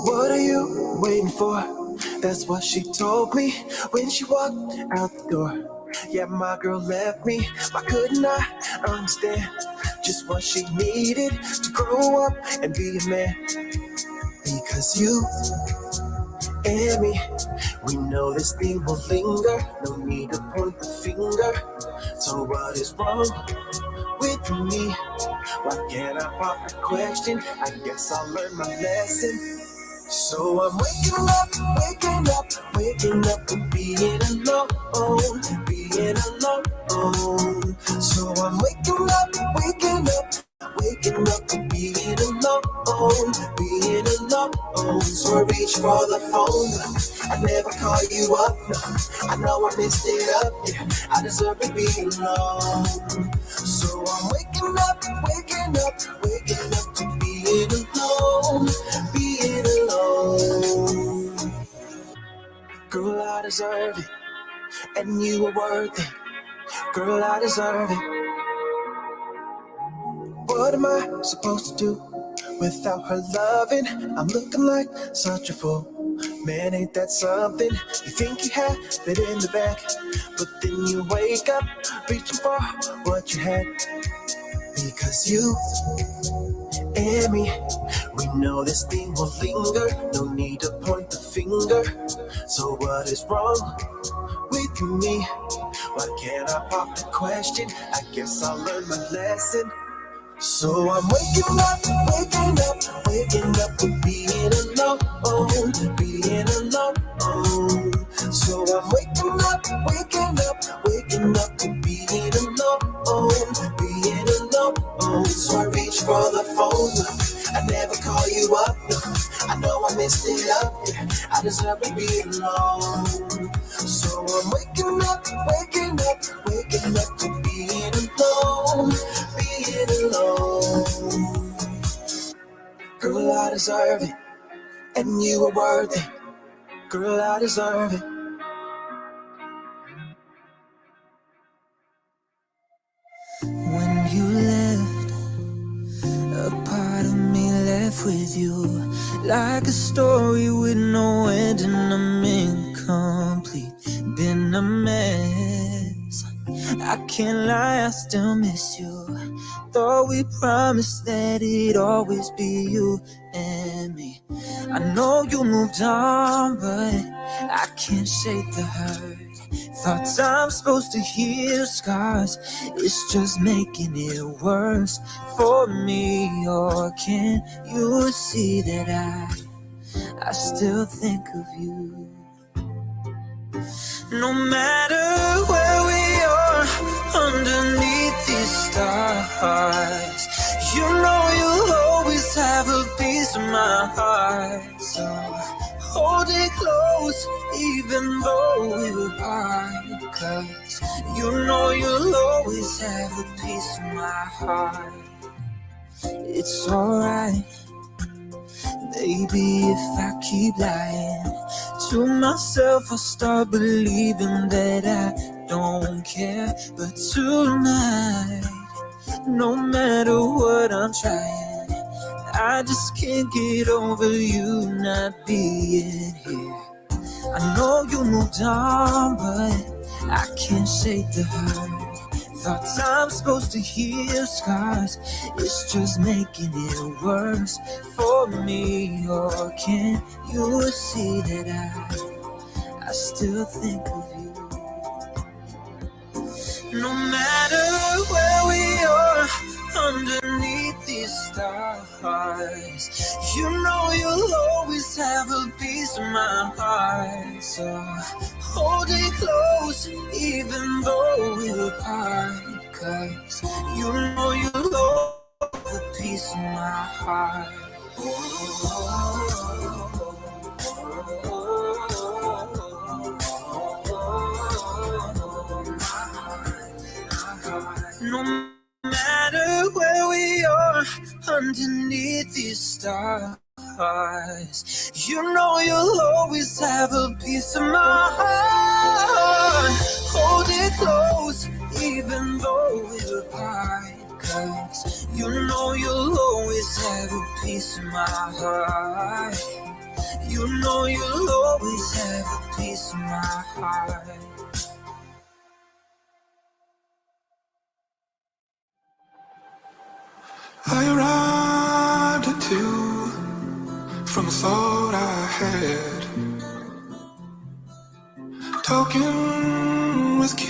What are you waiting for? That's what she told me when she walked out the door. Yeah, my girl left me. Why couldn't I understand just what she needed to grow up and be a man? Because you and me, we know this thing will linger. No need to point the finger. So what is wrong with me? Why can't I pop the question? I guess I'll learn my lesson. So I'm waking up and being alone, being alone. So I'm waking up and being alone, being alone. So I reach for the phone, I never call you up, no. I know I messed it up, yeah, I deserve to be alone. So I'm waking up to being alone, being alone. Girl, I deserve it, and you are worth it. Girl, I deserve it. What am I supposed to do without her loving? I'm looking like such a fool. Man, ain't that something? You think you have it in the bag, but then you wake up reaching for what you had. Because you and me, we know this thing will linger. No need to point the finger. So what is wrong with me? Why can't I pop the question? I guess I'll learn my lesson. So I'm waking up and being alone, being alone. So I'm waking up and being alone, being alone. So I reach for the phone, I never call you up, no. I know I messed it up, yeah, I deserve to be alone. So I'm waking up to being alone, being alone. Girl, I deserve it, and you are worth it. Girl, I deserve it. When you left, a part of me left with you, like a story with no ending. I'm incomplete, been a mess. I can't lie, I still miss you. Thought we promised that it'd always be you and me. I know you moved on, but I can't shake the hurt. Thoughts I'm supposed to heal scars, it's just making it worse for me. Or can you see that I still think of you? No matter where we are underneath these stars, you know you'll always have a piece of my heart. So hold it close, even though we're apart, 'cause you know you'll always have a piece of my heart. It's alright, maybe if I keep lying to myself, I'll start believing that I don't care. But tonight, no matter what I'm trying, I just can't get over you not being here. I know you moved on, but I can't shake the hurt. Thoughts I'm supposed to heal scars, it's just making it worse for me. Or can you see that I still think of you? No matter where we are underneath these stars, you know you'll always have a piece of my heart. So hold it close, even though we're apart. 'Cause you know you'll hold the piece of my heart. No matter where we are underneath these stars, you know you'll always have a piece of my heart. Hold it close, even though we're apart. 'Cause you know you'll always have a piece of my heart. You know you'll always have a piece of my heart. I arrived at 2 from a thought I had, talking with Q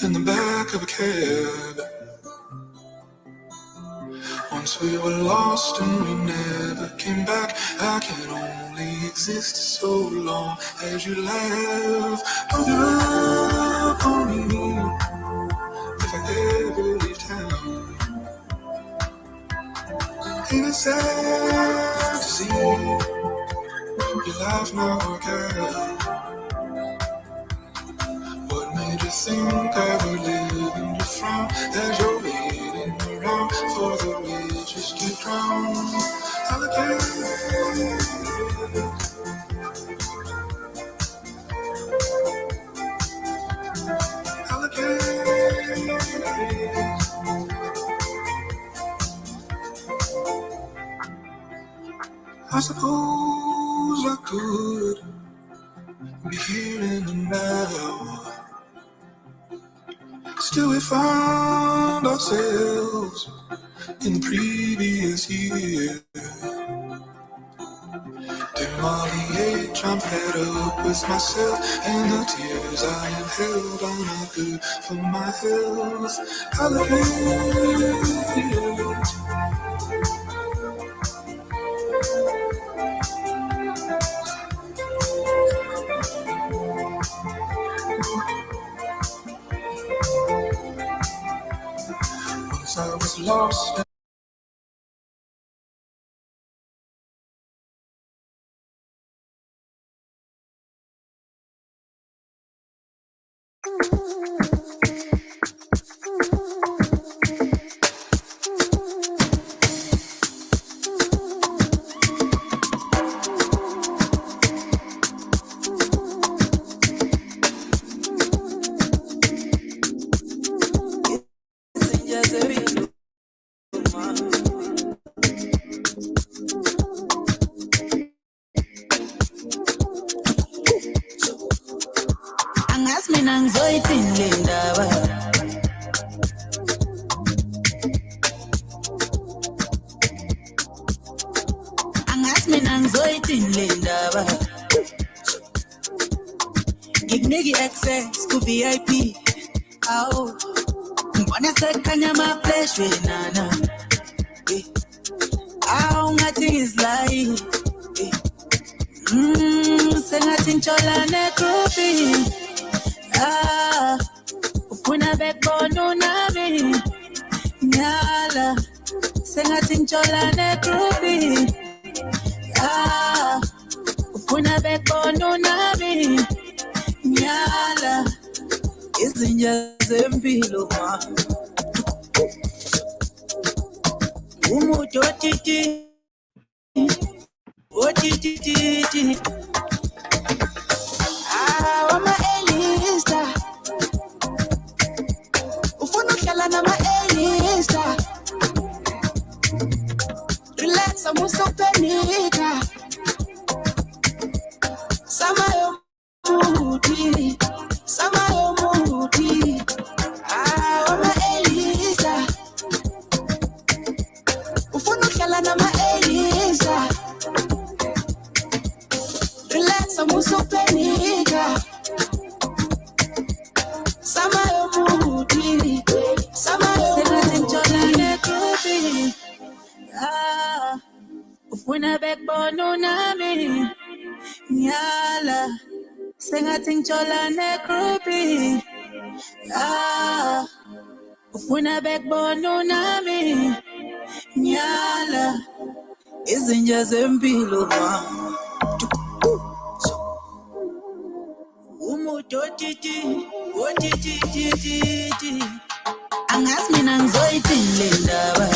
in the back of a cab. Once we were lost and we never came back. I can only exist so long as you laugh. Don't give up on me if I ever leave town. Ain't it sad to see your life not work out? What made you think I would live in the frown as you're waiting around for the riches to drown? Alligator, alligator. I suppose I could be here in the now. Still we found ourselves in the previous year. Dear Molly H, I'm fed up with myself and the tears I have held are not good for my health. Alligator. Once I was lost. Access to VIP. Oh, wanna say kanyama flesh with nana. Oh, nothing is lying. Say nothing chola ne groupie. Ah, ukuna backbone unami. Nyala. Say nothing chola ne groupie. Ah, ukuna backbone unami. Nyala. Izinja zempilo ma umuthi otiti wama-elista ufuna uhlala nama-elista relax amusopenika samayo muti wama-elista ufuna uhlala nama-elista relax amusopenika samayo muti senatintshonane grupi ufuna backbone unami nyala sengathi ngitshola negroupi ufuna bekubona unami nyala izinja zempilo mama umuntu otiti angazi mina ngizoyithini le ndaba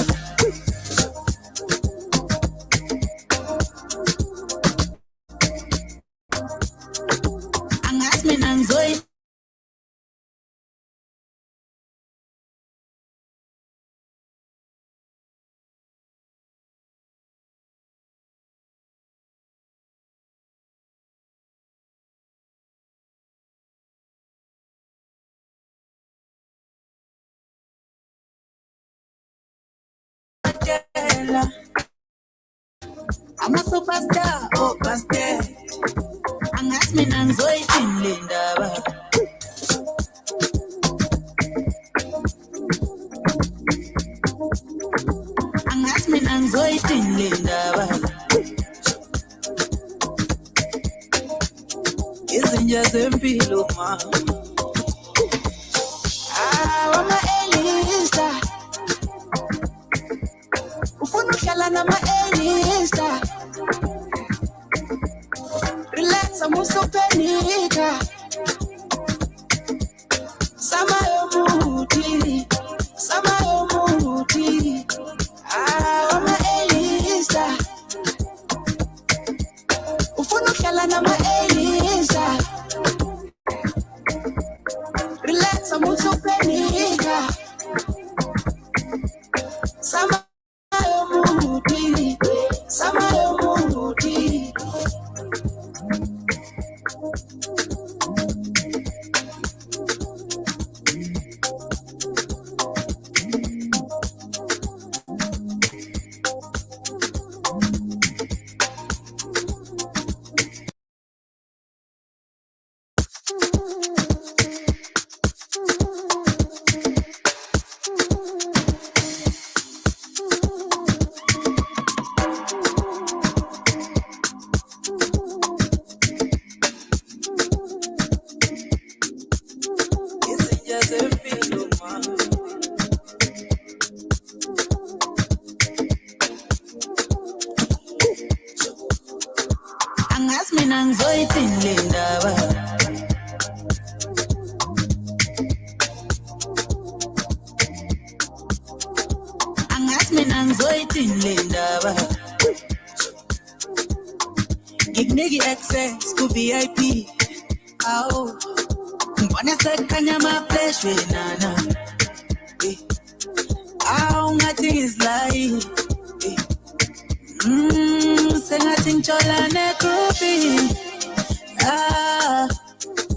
angazi mina ngizoyithini I'm a superstar, oh pastor. Angazi mina ngizoyithini le ndaba angazi mina ngizoyithini le ndaba izinja zempilo mama wama-elista ufuna uhlala nama-elista relax amusopenika samayomuti wama-elista ufuna uhlala nama-elista relax amusopenika samayomuti izinja zempilo mama angazi mina ngizoyithini le ndaba angazi mina ngizoyithini le ndaba ngikunika i-access ku-VIP awu ngibona sekukhanya ama-flash wenana awu ngathi ngizlayi sengathi ngitshola negroupi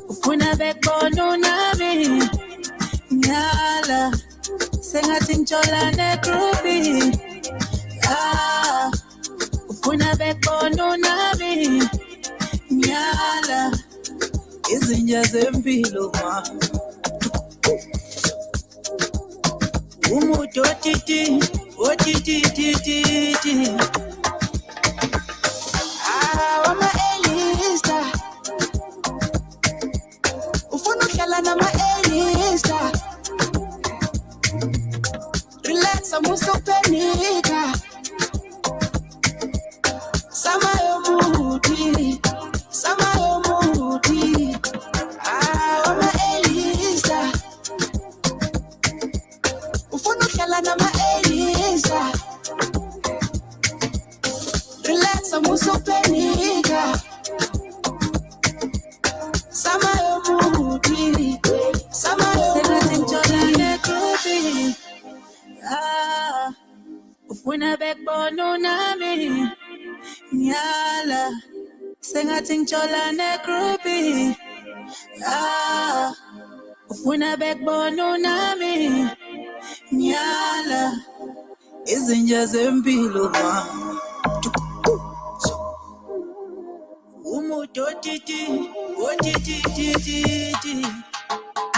ufuna bekubona unami nyala sengathi ngitshola negroupi ufuna bekubona unami nyala izinja zempilo mama umuntu otiti wama-elista ufuna uhlala nama-elista relax amusopenika samayomuti wama-elista ufuna uhlala nama-elista relax amusopenika samayomuti sengathi ngitshola negroupi ufuna bekubona unami nyala sengathi ngitshola negroupi ufuna bekubona unami nyala izinja zempilo mama umuntu otiti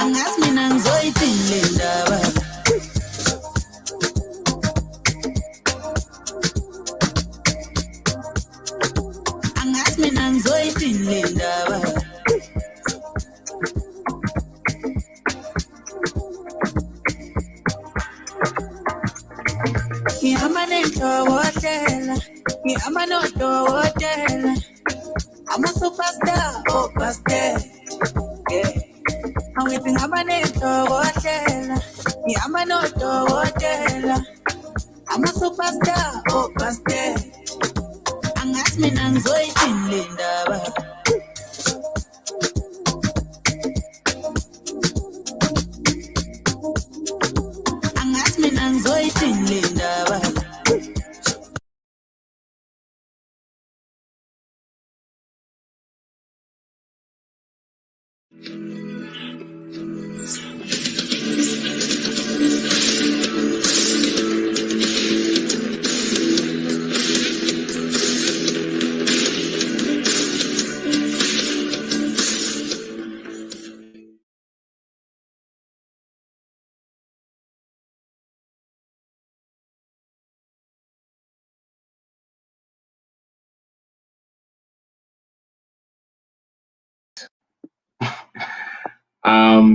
angazi mina ngizoyithini le ndaba angazi mina ngizoyithini le ndaba I'm a superstar, oh pastel. Yeah. I'm waiting I'm a hotel. Yeah, I'm a hotel. I'm a superstar, oh pastel. Ang asmin ang zoy tinlinda ba. Ang asmin ang zoy tinlinda ba.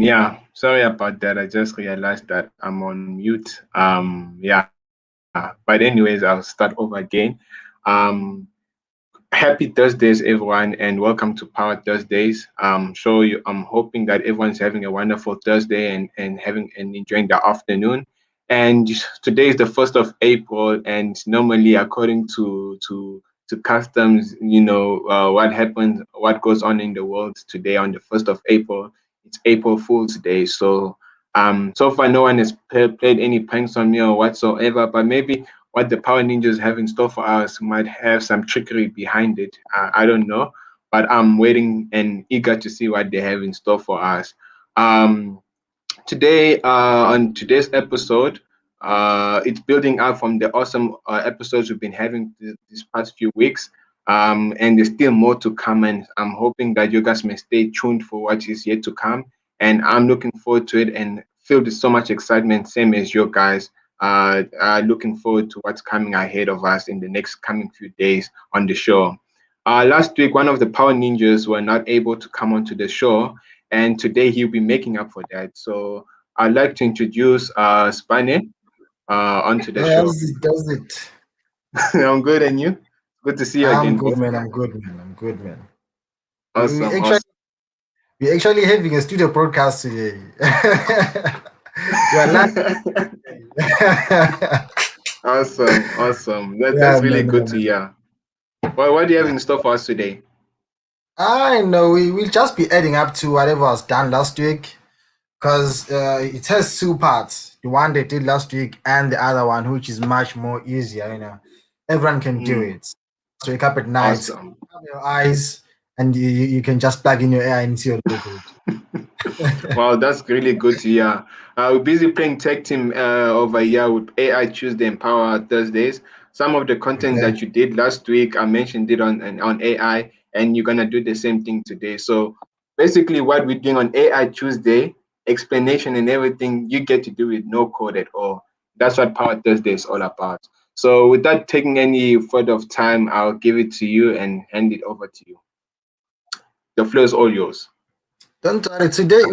Yeah, sorry about that. I just realized that I'm on mute. Yeah, but anyways, I'll start over again. Happy Thursdays, everyone, and welcome to Power Thursdays. I'm hoping that everyone's having a wonderful Thursday and having and enjoying the afternoon. And today is the 1st of April, and normally, according to customs, what happens, what goes on in the world today on the 1st of April. It's April Fool's Day. So far, no one has played any pranks on me or whatsoever. But maybe what the Power Ninjas have in store for us might have some trickery behind it. I don't know, but I'm waiting and eager to see what they have in store for us. Um, Today, on today's episode, it's building up from the awesome episodes we've been having these past few weeks. And there's still more to come, and I'm hoping that you guys may stay tuned for what is yet to come. And I'm looking forward to it and filled with so much excitement, same as you guys. Looking forward to what's coming ahead of us in the next coming few days on the show. Last week, one of the Power Ninjas were not able to come onto the show, and today he'll be making up for that. So I'd like to introduce Spane onto the show. Does it? I'm good, and you? Good to see you I'm again, good, bro. man. I'm good, man. I'm good, man. We Awesome, actually awesome. we actually having a studio broadcast today. We are live. Awesome, awesome. Yeah, That's really man. good to hear. Well, what do you have Yeah. in store for us today? I know we'll just be adding up to whatever was done last week because it has two parts. The one they did last week and the other one, which is much more easier. Everyone can do Mm, it. Just wake up at night, awesome. cover your eyes, and you can just plug in your AI and see your look good. Wow, that's really good to hear. We're busy playing tech team over here with AI Tuesday and Power Thursdays. Some of the content Okay. that you did last week, I mentioned it on AI, and you're gonna do the same thing today. So basically, what we're doing on AI Tuesday, explanation and everything, you get to do with no code at all. That's what Power Thursday is all about. So without taking any further of time, I'll give it to you and hand it over to you. The floor is all yours. Don't worry. Today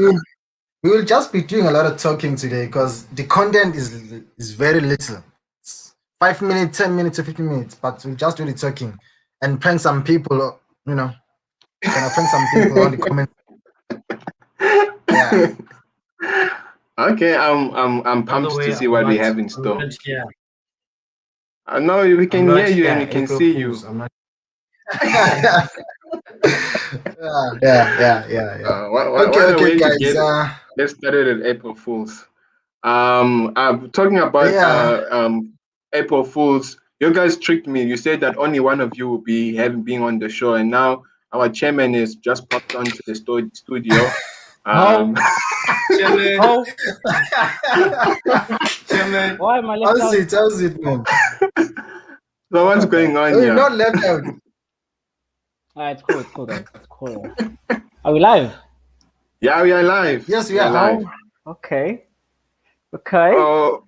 we will just be doing a lot of talking today because the content is very little. It's 5 minutes, 10 minutes, or 15 minutes, but we'll just do the talking and prank some people. Gonna prank some people on the comment. Yeah. Okay, I'm By the pumped to way, see what we have in store. not here. No, we I'm can hear not you and here. we can April see Fools. you. I'm not. Yeah. Yeah. While we're Okay, waiting to guys. get let's start it at April Fools. I'm talking about Yeah. April Fools. You guys tricked me. You said that only one of you will be having being on the show, and now our chairman is just popped onto the studio. How? Um, Chairman. How? Chairman. Why am I left out? How's it, man? so what's going on Oh, you're here? not left out. It's cool. It's cool, guys. It's cool. Are we live? Yeah, we are live. Yes, we We are are. live. Okay. Oh,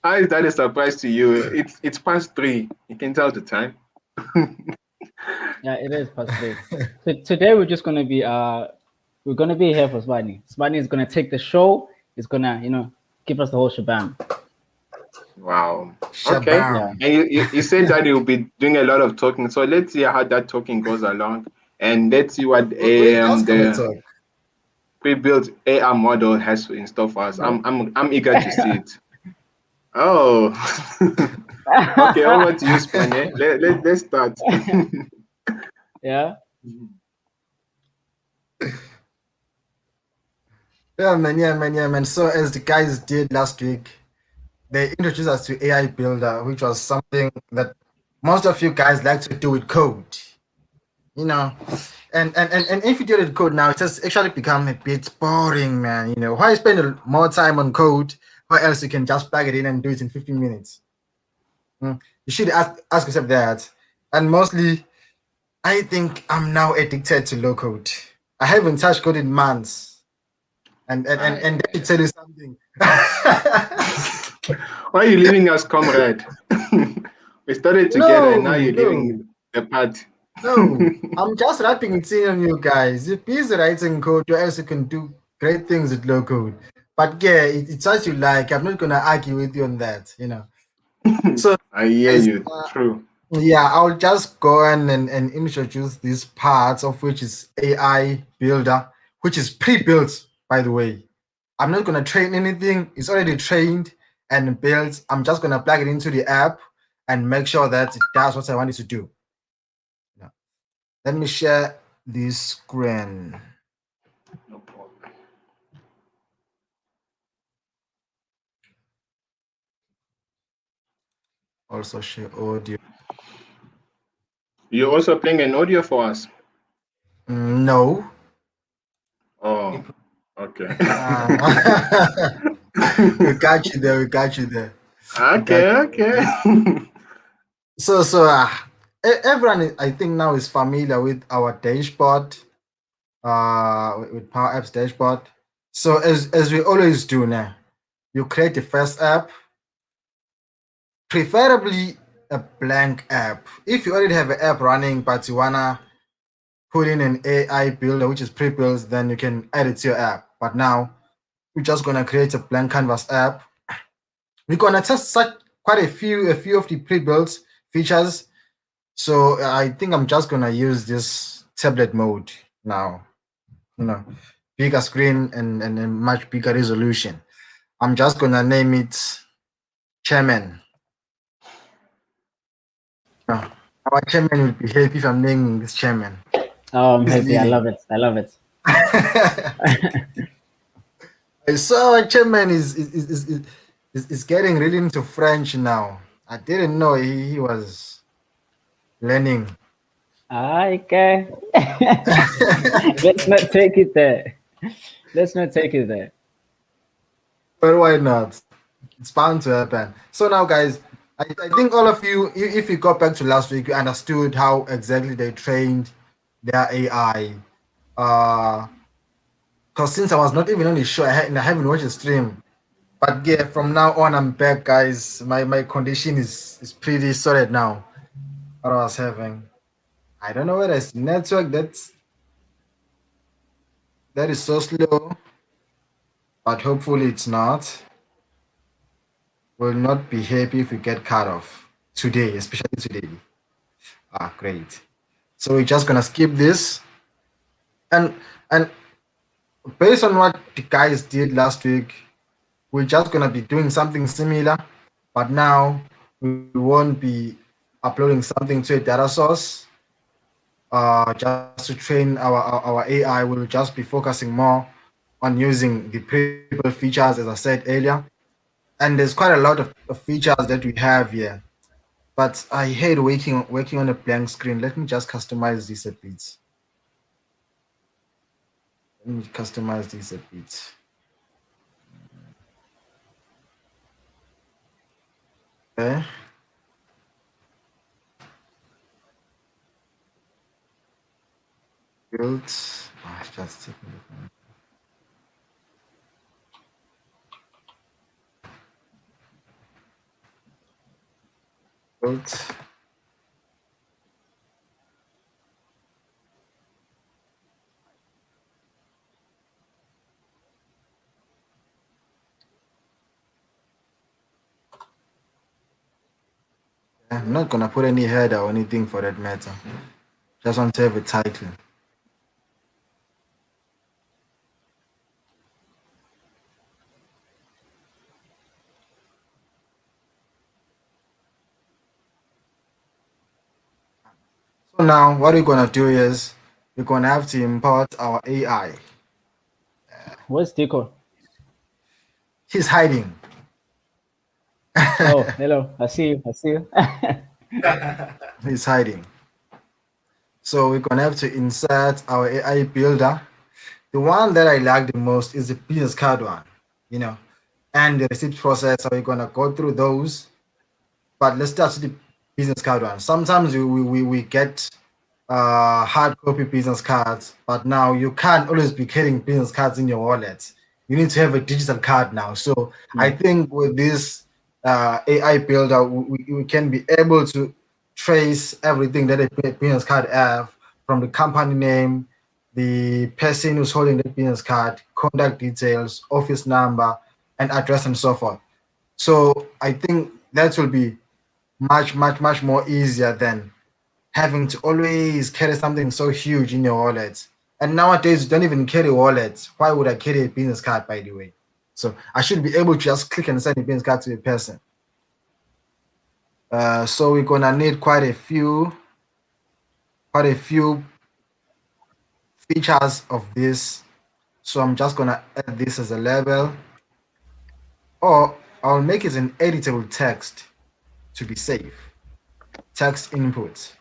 how is that a surprise to you? It's past 3. You can tell the time. Yeah, it is past 3. So today we're just gonna be here for Spani. Spani is gonna take the show. He's gonna give us the whole shebang. Wow. Okay. Yeah. Shabam. And you said that you'll be doing a lot of talking. So let's see how that talking goes along, and let's see what We're just gonna the talk. pre-built AI model has to install for us. No. I'm eager to see it. Oh. Okay, over to you, Spane. Let's start. Yeah. Yeah, man, yeah, man, yeah, man. So as the guys did last week, they introduced us to AI Builder, which was something that most of you guys like to do with code. You know, and if you do it with code now, it has actually become a bit boring, man. You know, why spend more time on code? Why else you can just plug it in and do it in 15 minutes? You should ask yourself that. And mostly, I think I'm now addicted to low code. I haven't touched code in months. And Aye. let me tell you something. Why are you leaving us, comrade? We started together and now No, you're no, leaving the part. no. I'm just wrapping it in on you guys. If he's writing code, you else you can do great things with low code. But yeah, it's as you like. I'm not gonna argue with you on that, you know. So I hear guys, you. True. yeah, I'll just go on and introduce these parts of which is AI Builder, which is pre-built, by the way. I'm not gonna train anything, it's already trained and built. I'm just gonna plug it into the app and make sure that it does what I want it to do. Now, let me share this screen. No problem. Also share audio. You're also playing an audio for us. No. Oh, okay. We got you there, we got you there. We got Okay, you okay. there. So everyone I think now is familiar with our dashboard, with Power Apps dashboard. So as we always do now, you create the first app, preferably a blank app. If you already have an app running, but you wanna put in an AI builder which is pre-built, then you can add it to your app. But now we're just gonna create a blank canvas app. We're gonna test such quite a few of the pre-built features. So I think I'm just gonna use this tablet mode now. You know, bigger screen and a much bigger resolution. I'm just gonna name it chairman. Our chairman will be happy if I'm naming this chairman. Oh, I'm He's happy. I leading. love it. I love it. So our chairman is getting really into French now. I didn't know he was learning. Okay. Let's not take it there. Let's not take it there. But why not? It's bound to happen. So now, guys, I think all of you, if you got back to last week, you understood how exactly they trained their AI. Because since I was not even on the show, I haven't watched the stream. But yeah, from now on, I'm back, guys. My condition is pretty solid now. What I was having, I don't know whether it's network that is so slow, but hopefully it's not. Will not be happy if we get cut off today, especially today. Ah, great. So we're just gonna skip this, and and based on what the guys did last week, we're just gonna be doing something similar, but now we won't be uploading something to a data source. Just to train our AI, we'll just be focusing more on using the pre-built features, as I said earlier. And there's quite a lot of features that we have here. But I hate working on a blank screen. Let me just customize this a bit. Let me customize this a bit. Okay. Built. Just built. I'm not gonna put any header or anything for that matter. Just want to have a title. So now what we're gonna do is we're gonna have to import our AI. What's Deco? He's hiding. Oh, hello. I see you. I see you. He's hiding. So we're gonna have to insert our AI builder. The one that I like the most is the business card one, you know, and the receipt process. So we're gonna go through those. But let's start with the business card one. Sometimes we get hard copy business cards, but now you can't always be carrying business cards in your wallet. You need to have a digital card now. So I Yeah. think with this AI builder, we can be able to trace everything that a business card have, from the company name, the person who's holding the business card, contact details, office number, and address, and so forth. So I think that will be much more easier than having to always carry something so huge in your wallet. And nowadays, you don't even carry wallets. Why would I carry a business card, by the way? So I should be able to just click and send a business card to a person. So we're gonna need quite a few features of this. So I'm just gonna add this as a label, or I'll make it an editable text to be safe. Text input,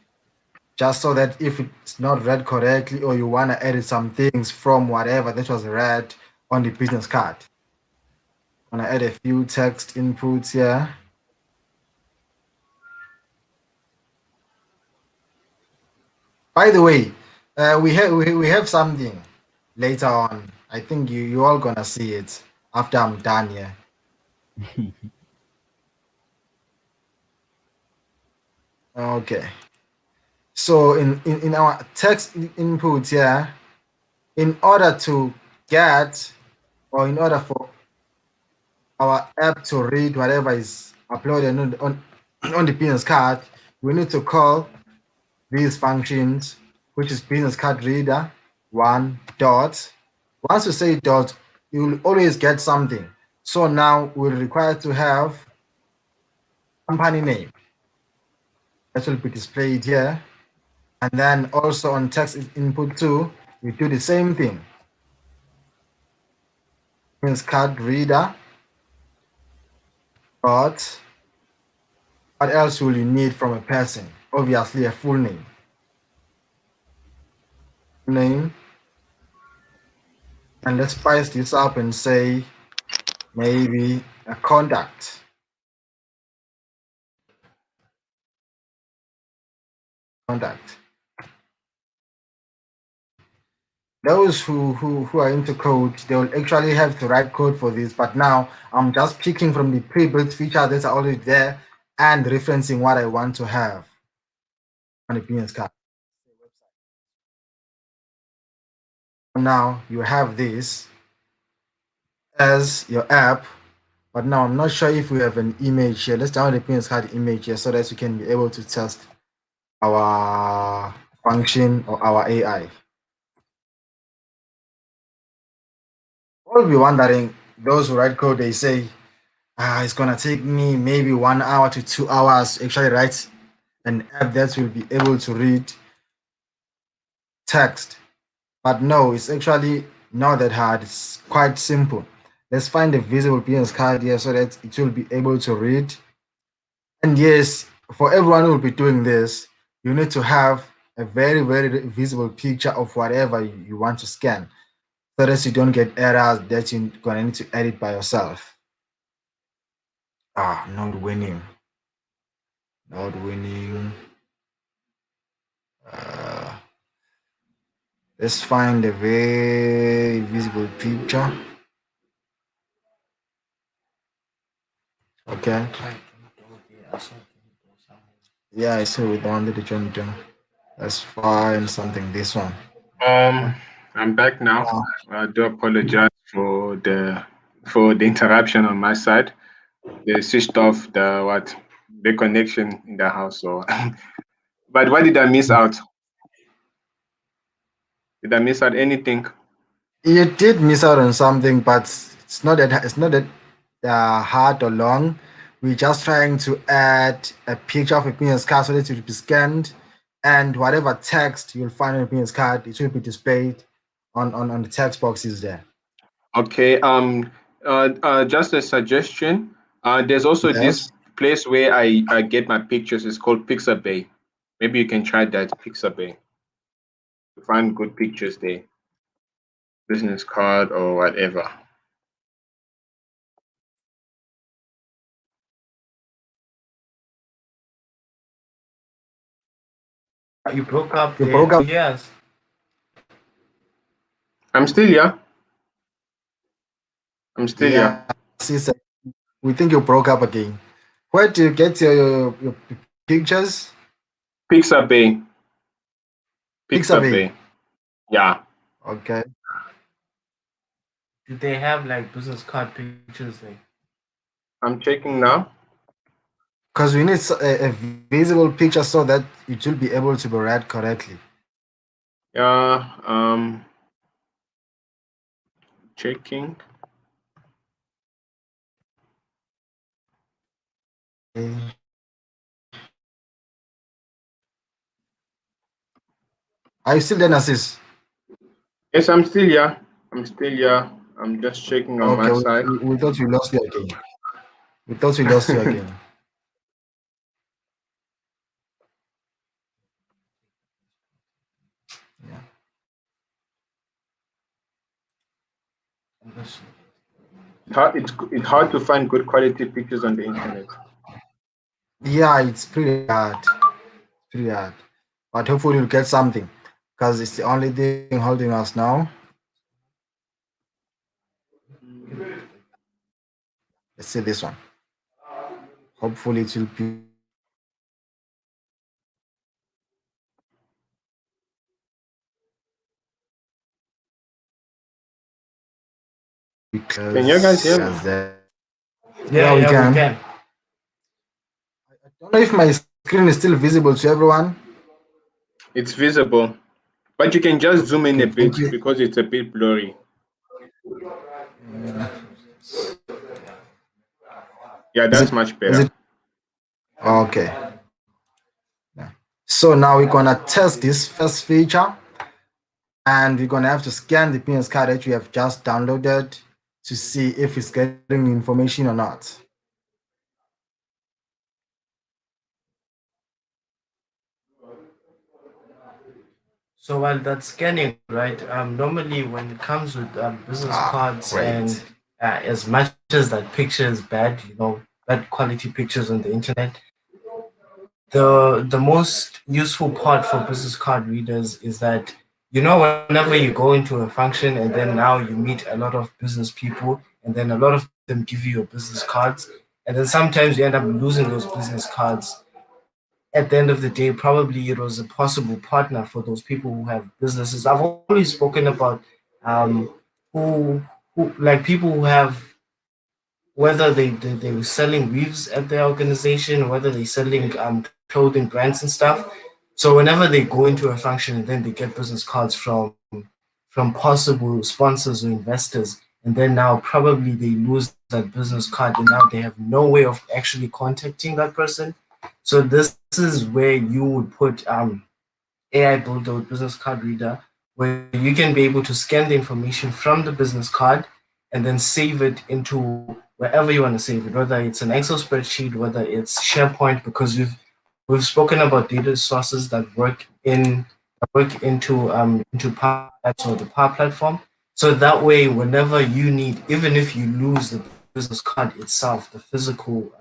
just so that if it's not read correctly or you want to edit some things from whatever that was read on the business card. I'm gonna add a few text inputs here. By the way, we have something later on. I think you all gonna see it after I'm done here. Okay. So in our text input here, in order to get, or in order for our app to read whatever is uploaded on the business card, we need to call these functions, which is business card reader one dot. Once you say dot, you will always get something. So now we're required to have company name that will be displayed here. And then also on text input two, we do the same thing. Business card reader dot. What else will you need from a person? Obviously a full name. Name. And let's spice this up and say maybe a contact. Contact. Those who are into code, they will actually have to write code for this. But now I'm just picking from the pre-built features that are already there and referencing what I want to have on the business card. Now you have this as your app, but now I'm not sure if we have an image here. Let's download the business card image here so that we can be able to test our function or our AI. All be wondering, those who write code, they say, it's gonna take me maybe 1 hour to 2 hours to actually write an app that will be able to read text. But no, it's actually not that hard. It's quite simple. Let's find a visible business card here so that it will be able to read. And yes, for everyone who will be doing this, you need to have a very visible picture of whatever you want to scan, so that you don't get errors that you're gonna need to edit by yourself. Not winning. Not winning. Uh, let's find a very visible picture. Okay. Yeah, I saw with the one that you trying to do. Let's find something. This one. Um, I'm back now. Uh, I do apologize for the interruption on my side. They switched off the what? the connection in the house. So, but what did I miss out? Did I miss out anything? You did miss out on something, but it's not that hard or long. We're just trying to add a picture of a business card so that it will be scanned, and whatever text you'll find on a business card, it will be displayed on the text boxes there. Okay. Just a suggestion. There's also this Yes. place where I get my pictures. It's called Pixabay. Maybe you can try that Pixabay to find good pictures there, business card or whatever. You broke up You there. broke Can up. you hear us? I'm still here. I'm still here. Yeah, sis, we think you broke up again. Where do you get your pictures? Pixabay. Pixabay. Pixabay. Yeah. Okay. Do they have like business card pictures there? I'm checking now. Because we need a visible picture so that it will be able to be read correctly. Yeah. Checking. Okay. Are you still there, Narcis? Yes, I'm still here. I'm still here. I'm just checking on Okay, my side. we thought we lost you again. We thought we lost you again. Yeah. It's hard to find good quality pictures on the internet. Yeah, it's pretty hard. Pretty hard. But hopefully we'll get something. Because it's the only thing holding us now. Let's see this one. Hopefully it will be Can you guys because hear me? as that. Yeah, Yeah, we yeah, we can. can. I don't know if my screen is still visible to everyone. It's visible, but you can just zoom in a Okay, thank bit you. because it's a bit blurry. Yeah, Is that's it? much Is better. it? Okay. Yeah. So now we're gonna test this first feature, and we're gonna have to scan the PNS card that we have just downloaded to see if it's getting information or not. So while that's scanning, right? Normally when it comes with business Ah, cards and great. as much as that picture is bad, bad quality pictures on the internet, the most useful part for business card readers is that whenever you go into a function and then now you meet a lot of business people and then a lot of them give you your business cards and then sometimes you end up losing those business cards. At the end of the day, probably it was a possible partner for those people who have businesses. I've always spoken about um, who like people who have, whether they were selling weaves at their organization, whether they're selling clothing brands and stuff. So whenever they go into a function and then they get business cards from possible sponsors or investors, and then now probably they lose that business card and now they have no way of actually contacting that person. So this is where you would put AI Builder with Business Card Reader, where you can be able to scan the information from the business card and then save it into wherever you want to save it, whether it's an Excel spreadsheet, whether it's SharePoint, because we've spoken about data sources that work into PowerApps or the Power Platform. So that way, whenever you need, even if you lose the business card itself, the physical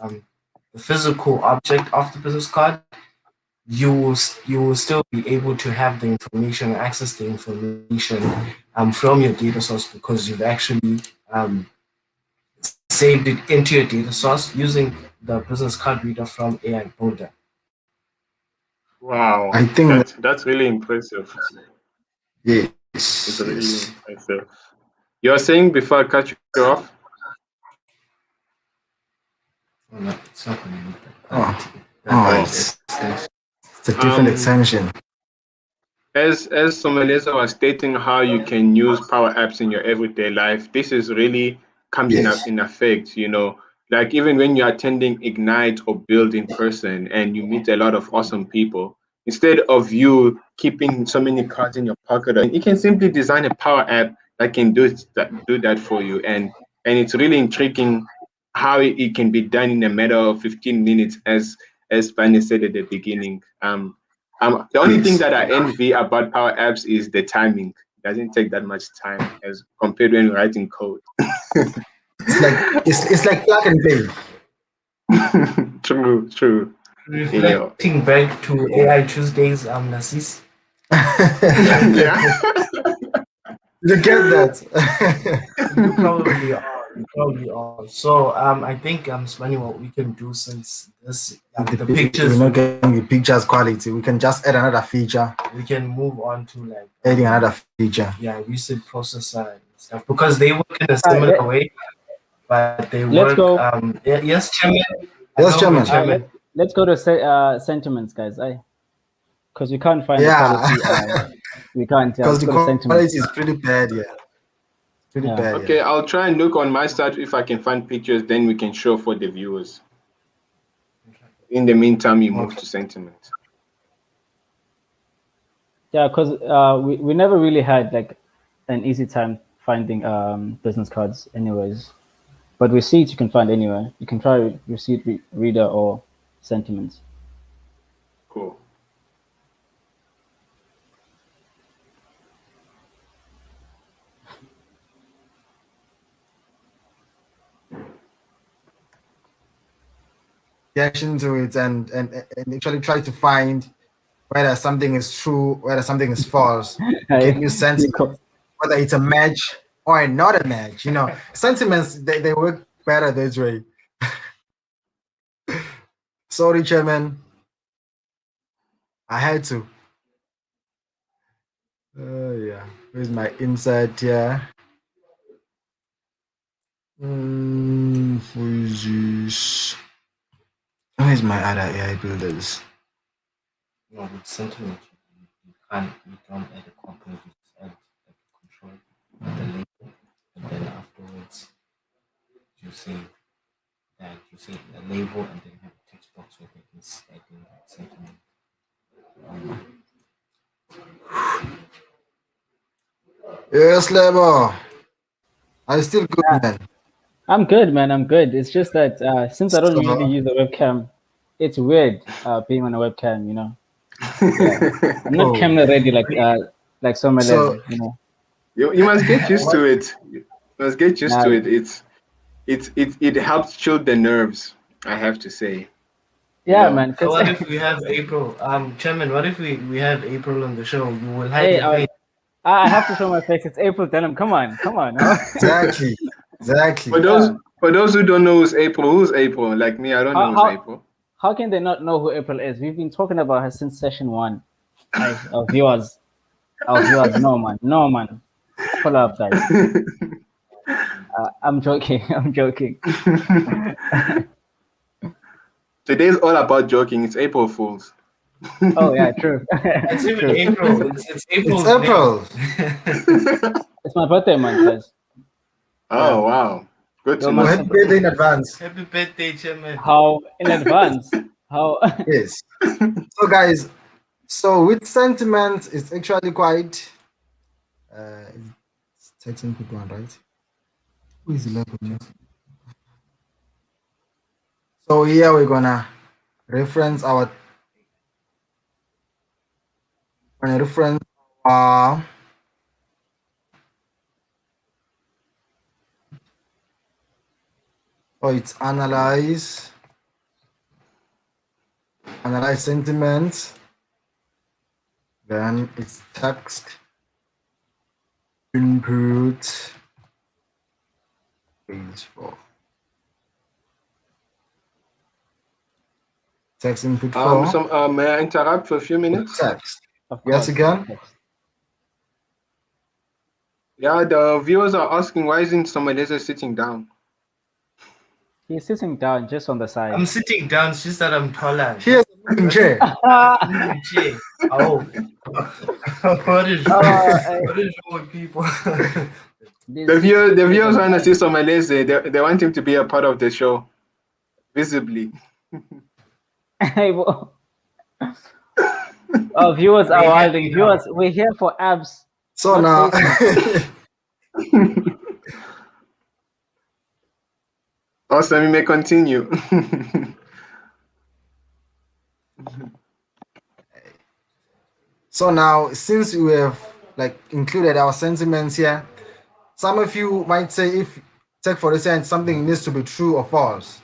object of the business card, you will still be able to have the information, access the information from your data source because you've actually um, saved it into your data source using the business card reader from AI Builder. Wow, I think that's really impressive. yes, It's yes. really impressive. You're saying before I cut you off? Oh, no, it's not going to meet that Oh, quality. oh, Extension. it's a different extension. As Someleza was stating how you can use Power Apps in your everyday life, this is really comes Yes. in effect, like even when you're attending Ignite or Build in person and you meet a lot of awesome people, instead of you keeping so many cards in your pocket, you can simply design a Power App that can do that for you. And it's really intriguing how it can be done in a matter of 15 minutes, as Fanny said at the beginning. The only thing Yes. that I envy about Power Apps is the timing. It doesn't take that much time as compared when writing code. It's like plug and play. True, true. Yeah. Reflecting back to AI Tuesdays, Narcis. Yeah. You get that? You probably are. You probably are. So I think Smani, what we can do since this the We're pictures not getting the pictures quality. We can just add another feature. we can move on to like Adding another feature. yeah, recent processor and stuff because they work in a All right, similar way, but they let's work go. yes, Chairman. I Yes, know Chairman. Chairman. Let's go to sentiments, guys. Because we can't find the Yeah, quality. We can't. Yeah, because let's the go to sentiments. quality is pretty bad. Yeah, pretty Yeah. bad. Okay, Yeah. I'll try and look on my side if I can find pictures, then we can show for the viewers. In the meantime, you move Okay. to sentiment. Yeah, because we never really had like an easy time finding business cards, anyways. But receipts you can find anywhere. You can try receipt reader or sentiments. Cool. Get into it and actually try to find whether something is true, whether something is false. You can use You sentiment, whether it's a match or not a match. Sentiments they work better this way. Sorry, Chairman. I had to. Yeah. Where's my insert here? Who is this? Where's my other AI builders? No, with sentiment you don't add a component, you just add like a control with the label, and then afterwards you say the label and then have a text box where they can add in that sentiment. Yes, Labor. I still good, man. I'm good, man. I'm good. It's just that since I don't usually So, use a webcam, it's weird being on a webcam. Yeah, I'm not oh, camera ready like some so laser. You must get used What to it. You must get used Nah, to it. It helps chill the nerves, I have to say. You yeah, know. man. Cause what if we have April? Chairman, what if we have April on the show? You will hide hey, your face. I have to show my face. It's April Denim. Come on, come on. Huh? exactly, exactly. Yeah. For those who don't know who's April, like me, I don't know How who's how April. how can they not know who April is? We've been talking about her since session one. Our viewers, no man, no man. Follow up, guys. I'm joking. I'm joking. Today's all about joking. It's April Fools. Oh yeah, true, It's even true. April. It's It's April's name. April. It's my birthday month, guys. Oh Yeah, wow. Good yo, to Oh, man. know. happy birthday in advance. Happy birthday, Chairman. How in advance? How? Yes. So, guys, so with sentiment, it's actually quite. It's texting good one, right? Who is the level? So here we're gonna reference our reference. Uh, it's analyze sentiments. Then it's text input. Page 4. Text input 4. So may I interrupt for a few minutes? Text. Of Yes, course. again. Yeah, the viewers are asking why isn't Somaleza sitting down? He's sitting down just on the I'm side. sitting down. It's just that I'm taller. Here's a moving chair. Moving chair. Oh, what is uh, what is wrong with people? these The pictures viewers of want to see men. Somalese. They want him to be a part of the show, visibly. Oh, viewers are We're wilding. happy now. Viewers, we're here for abs, So not now, faces. Awesome, you may continue. so now, since we have like included our sentiments here, some of you might say, if take for instance something needs to be true or false,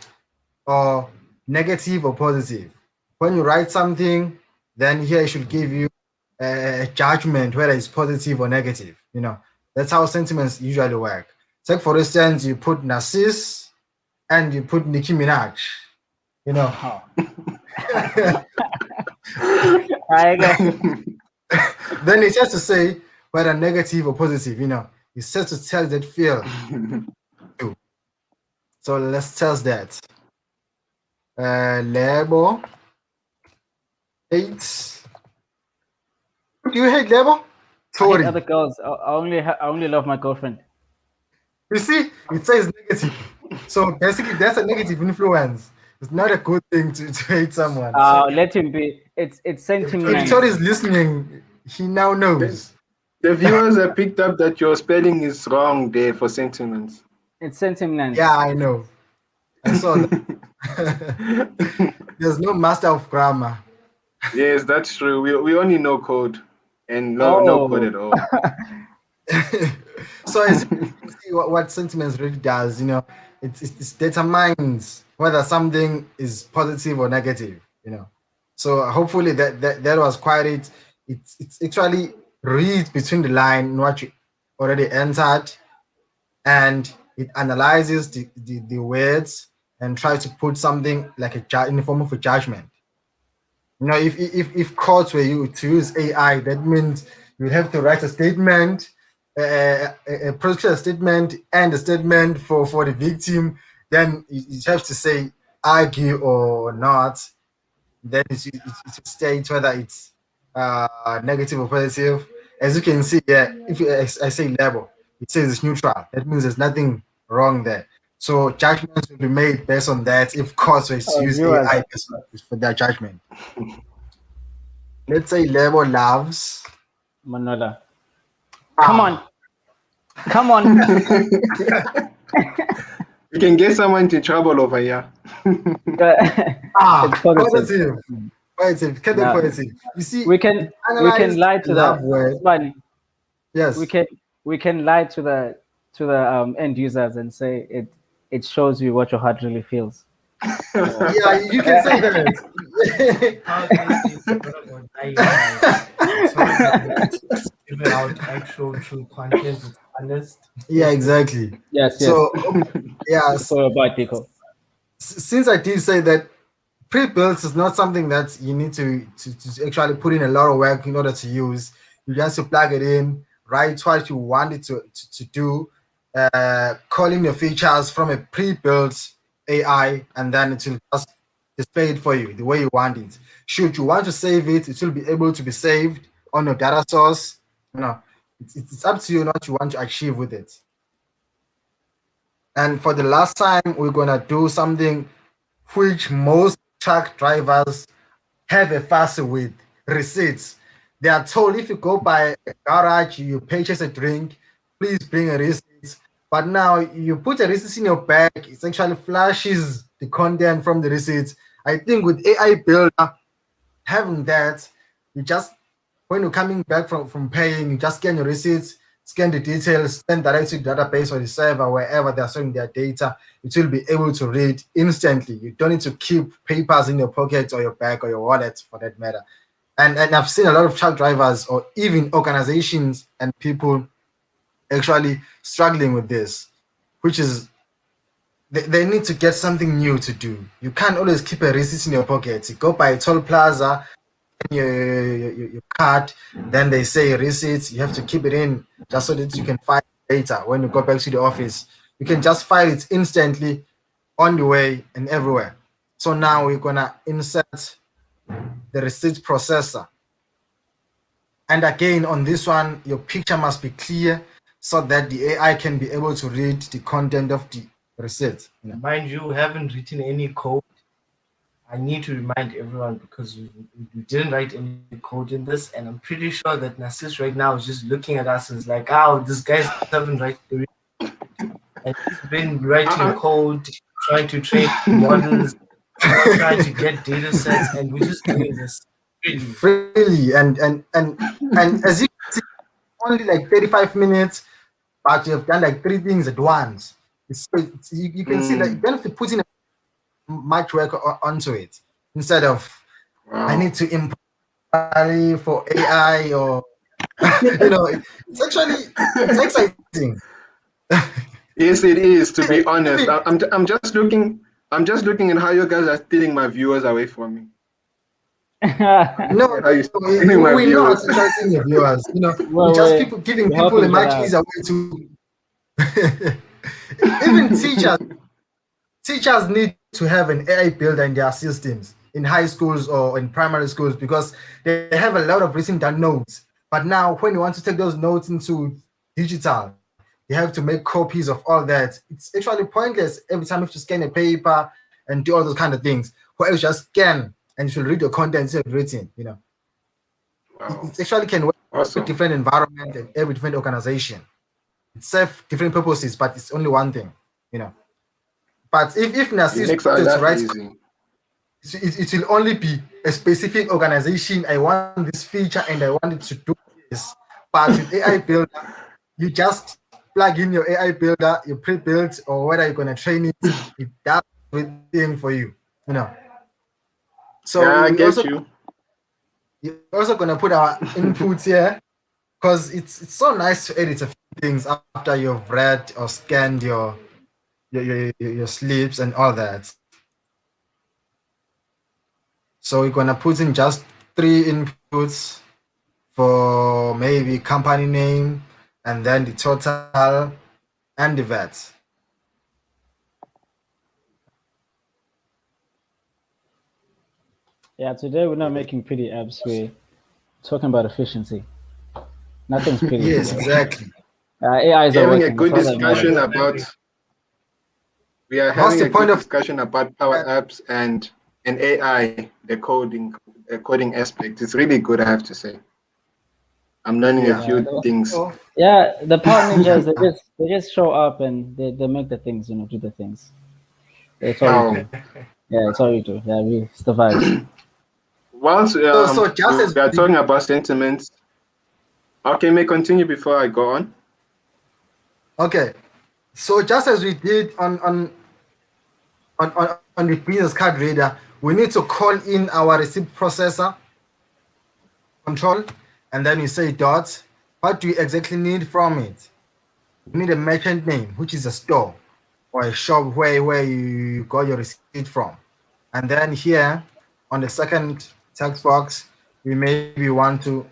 or negative or positive. When you write something, then here it should give you a judgment whether it's positive or negative. You know, that's how sentiments usually work. Take for instance, you put Narcissus and you put Nicki Minaj. You know, Oh. I guess. then it has to say whether negative or positive. You know, it has to tell that feel. So let's test that. Label 8. Do you hate label? I hate Sorry. other girls. I only love my girlfriend. You see, it says negative. So basically, that's a negative influence. It's not a good thing to hate someone. So Let him be. It's if sentiment. Tori is listening, he now the, knows. the viewers have picked up that your spelling is wrong there for sentiments. It's sentiment. Yeah, I know. I saw that. There's no master of grammar. Yes, that's true. We only know code and no code Oh, at all. So as you can see what sentiments really does, you know, it determines whether something is positive or negative, you know. So hopefully that was quite it. It's actually reads between the line in what you already entered, and it analyzes the words and tries to put something like in the form of a judgment. You know, if courts were you to use AI, that means you have to write a statement, a prosecutor statement, and a statement for the victim. Then you have to say argue or not. Then it states whether it's negative or positive. As you can see, yeah, if I say label, it says it's neutral. That means there's nothing wrong there. So judgments will be made based on that if courts were to use viewers, AI for their judgment. Let's say label loves. Manola. Come on, Ah, come on. You can get someone into trouble over here. It's positive. positive. Positive. Get the Now positive. You see, we it can analyzed lie the to love the word. Smiley. We Yes. can we can lie to the end users and say it shows you what your heart really feels. Yeah, you can say that. How Thursday is not about lying, guys. It's not about giving out actual true content. It's honest. Yeah, exactly. Yes, yes. So, yeah, For about people. since I did say that pre-built is not something that you need to actually put in a lot of work in order to use. You just to plug it in, write what you want it to do, calling your features from a pre-built AI, and then it will just display it for you the way you want it. Should you want to save it, it will be able to be saved on your data source. You know, it's up to you what you want to achieve with it. And for the last time, we're gonna do something which most truck drivers have a fuss with: receipts. They are told if you go by a garage, you purchase a drink, please bring a receipt. But now you put a receipt in your bag, it actually flashes the content from the receipt. I think with AI Builder, having that, you just when you're coming back from paying, you just scan your receipts, scan the details, send directly to the database or the server wherever they're storing their data. It will be able to read instantly. You don't need to keep papers in your pocket or your bag or your wallet for that matter. And I've seen a lot of truck drivers or even organizations and people actually struggling with this, which is they need to get something new to do. You can't always keep a receipt in your pocket. You go by a toll plaza, your card, then they say receipts, you have to keep it in just so that you can file data when you go back to the office. You can just file it instantly, on the way and everywhere. So now we're gonna insert the receipt processor. And again, on this one, your picture must be clear so that the AI can be able to read the content of the receipt. Mind you, haven't written any code. I need to remind everyone because we didn't write any code in this, and I'm pretty sure that Narcissus right now is just looking at us and is like, "Oh, these guys haven't and he's been writing Uh-uh. code, trying to train models, trying to get data sets, and we're just doing this freely." Freely and as you can see, only like 35 minutes, but you have done like three things at once. You can see that you Mm, don't have to put in much work onto it instead of I wow. need to import for AI or it's exciting. Yes, it is. To be honest, Even I'm just looking at how you guys are stealing my viewers away from me. I'm no, looking at how you're stealing my we're not viewers. insulting your viewers. We're Well, just people giving we're people a helping each other much out. easier way to even teachers need to have an AI builder in their systems in high schools or in primary schools because they have a lot of written down notes. But now, when you want to take those notes into digital, you have to make copies of all that. It's actually pointless every time you have to scan a paper and do all those kind of things. Where you just scan and you should read your contents you've written. Wow. It actually can work with Awesome. different environment and every different organization. It serves different purposes, but it's only one thing. You know. But if It Narcissus makes our to life write, easy. it will only be a specific organization. I want this feature and I want it to do this. But with AI Builder, you just plug in your AI Builder, you pre-built, or whether you're gonna train it, it does everything for you. You know. So Yeah, I we get also you. we're also gonna put our inputs here because it's so nice to edit a few things after you've read or scanned your slips and all that. So we're gonna put in just three inputs for maybe company name and then the total and the VAT. Yeah, today we're not making pretty apps. We're talking about efficiency. Nothing's pretty Yes, today. exactly. AIs We're are having a working. That's good all that discussion matters. about we are What's having the a good point of discussion about Power Apps and AI, the coding aspect. It's really good, I have to say. I'm learning a yeah? Yeah, few things. Oh, the Power Ninjas they just show up and they make the things, do the things. That's all we Wow. do. Yeah, it's all we do. Yeah, it's the vibes. Whilst so just we as are talking about sentiments, okay, may continue before I go on. okay, so just as we did on the business card reader, we need to call in our receipt processor control, and then we say dot. What do we exactly need from it? We need a merchant name, which is a store or a shop where you got your receipt from. And then here on the second text box, we maybe want to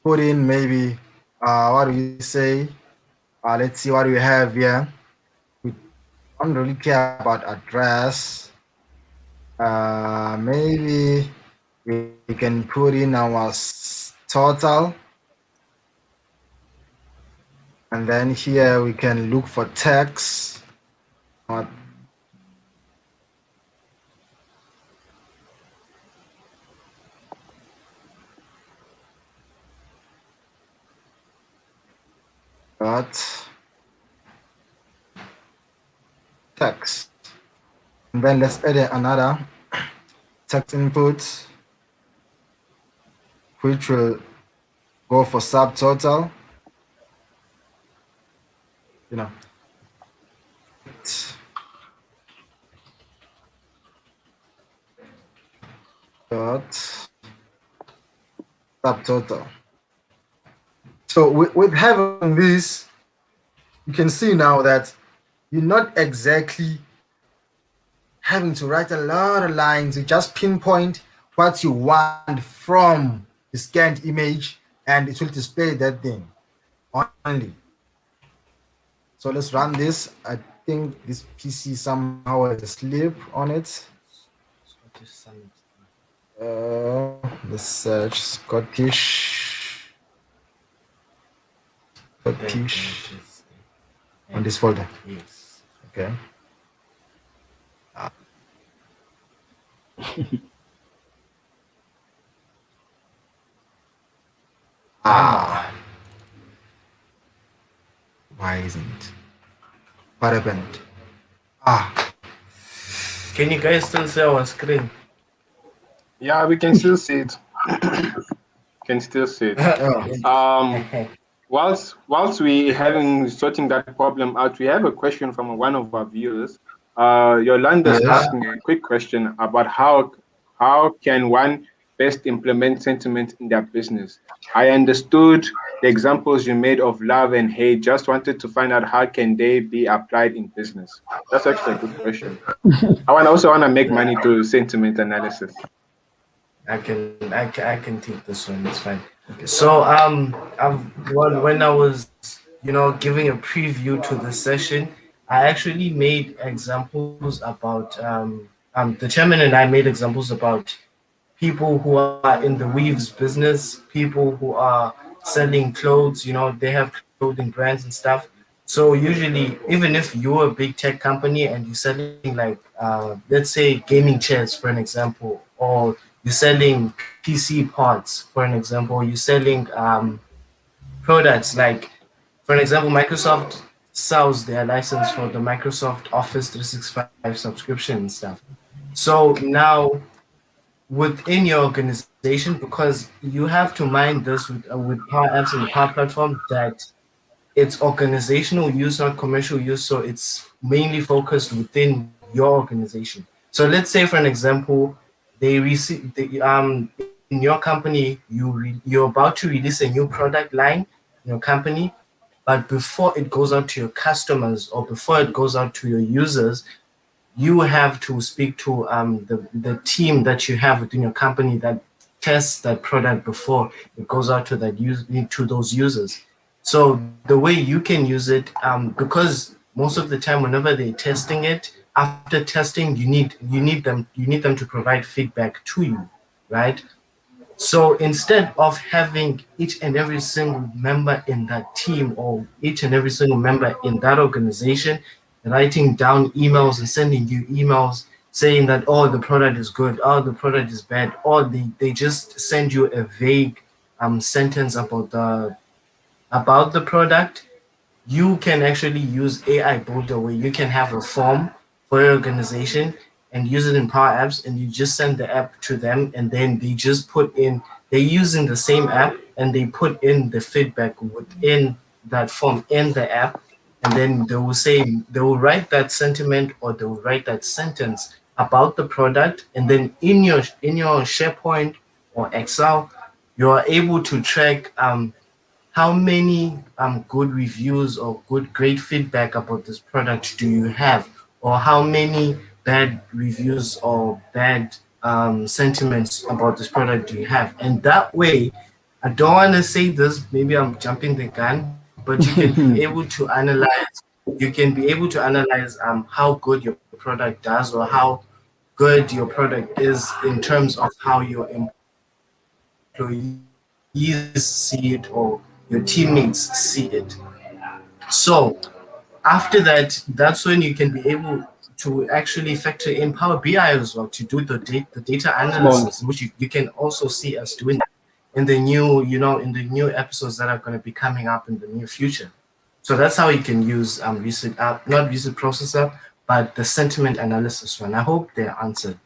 put in maybe what do you say? Let's see what we have here. We don't really care about address. Maybe we can put in our total, and then here we can look for text. What dot text, and then let's add another text input, which will go for subtotal. You know, dot subtotal. So with having this, you can see now that you're not exactly having to write a lot of lines. You just pinpoint what you want from the scanned image, and it will display that thing only. So let's run this. I think this PC somehow has a slip on it. Scottish Summit. Let's search There it Scottish is. on And this folder. yes. Okay. Come Ah, on. why isn't it? What happened? Ah, Can you guys still see our screen? Yeah, we can still see it. Can still see it. oh, Um, whilst we having sorting that problem out, we have a question from one of our viewers. Yolanda is yes. asking a quick question about how can one best implement sentiment in their business. I understood the examples you made of love and hate. Just wanted to find out how can they be applied in business. That's actually a good question. Also want to make money through sentiment analysis. I can take this one. It's fine. So when I was giving a preview to the session, I actually made examples about the chairman and I made examples about people who are in the weaves business, people who are selling clothes. They have clothing brands and stuff. So usually, even if you're a big tech company and you're selling like, let's say, gaming chairs for an example, or you're selling PC parts for an example, you're selling products like, for an example, Microsoft sells their license for the Microsoft Office 365 subscription and stuff. So now within your organization, because you have to mind this with Power Apps and the Power Platform, that it's organizational use, not commercial use. So it's mainly focused within your organization. So let's say, for an example, they receive in your company, you're about to release a new product line in your company, but before it goes out to your customers or before it goes out to your users, you have to speak to the team that you have within your company that tests that product before it goes out to to those users. So the way you can use it, because most of the time, whenever they're testing it, after testing, you need them to provide feedback to you, right? So instead of having each and every single member in that team or each and every single member in that organization writing down emails and sending you emails saying that, oh, the product is good, oh, the product is bad, or they just send you a vague sentence about the product, you can actually use AI Builder where you can have a form for your organization and use it in Power Apps, and you just send the app to them, and then they're using the same app and they put in the feedback within that form in the app, and then they will write that sentiment or they will write that sentence about the product, and then in your SharePoint or Excel, you are able to track how many good reviews or great feedback about this product do you have, or how many bad reviews or bad sentiments about this product do you have? And that way, I don't want to say this, maybe I'm jumping the gun, but you can be able to analyze. You can be able to analyze how good your product does, or how good your product is in terms of how your employees see it or your teammates see it. So after that, that's when you can be able to actually factor in Power BI as well to do the data analysis, which you can also Smart. see us doing that in the new episodes that are going to be coming up in the near future. So that's how you can use not recent processor, but the sentiment analysis one. I hope they answered.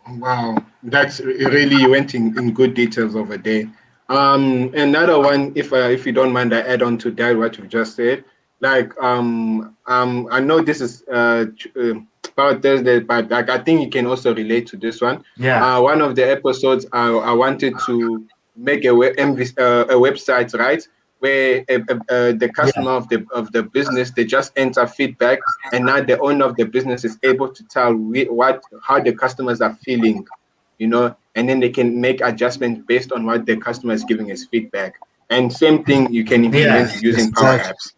Wow, that's really you went in good details over there. Another one, if you don't mind, I add on to that what you just said. Like I know this is about Thursday, but like I think you can also relate to this one. Yeah, One of the episodes I wanted to make a website, right, where the yeah, customer of the business they just enter feedback, and now the owner of the business is able to tell how the customers are feeling, and then they can make adjustments based on what the customer is giving as feedback. And same thing you can yeah. implement Yes, using Power exactly. Apps.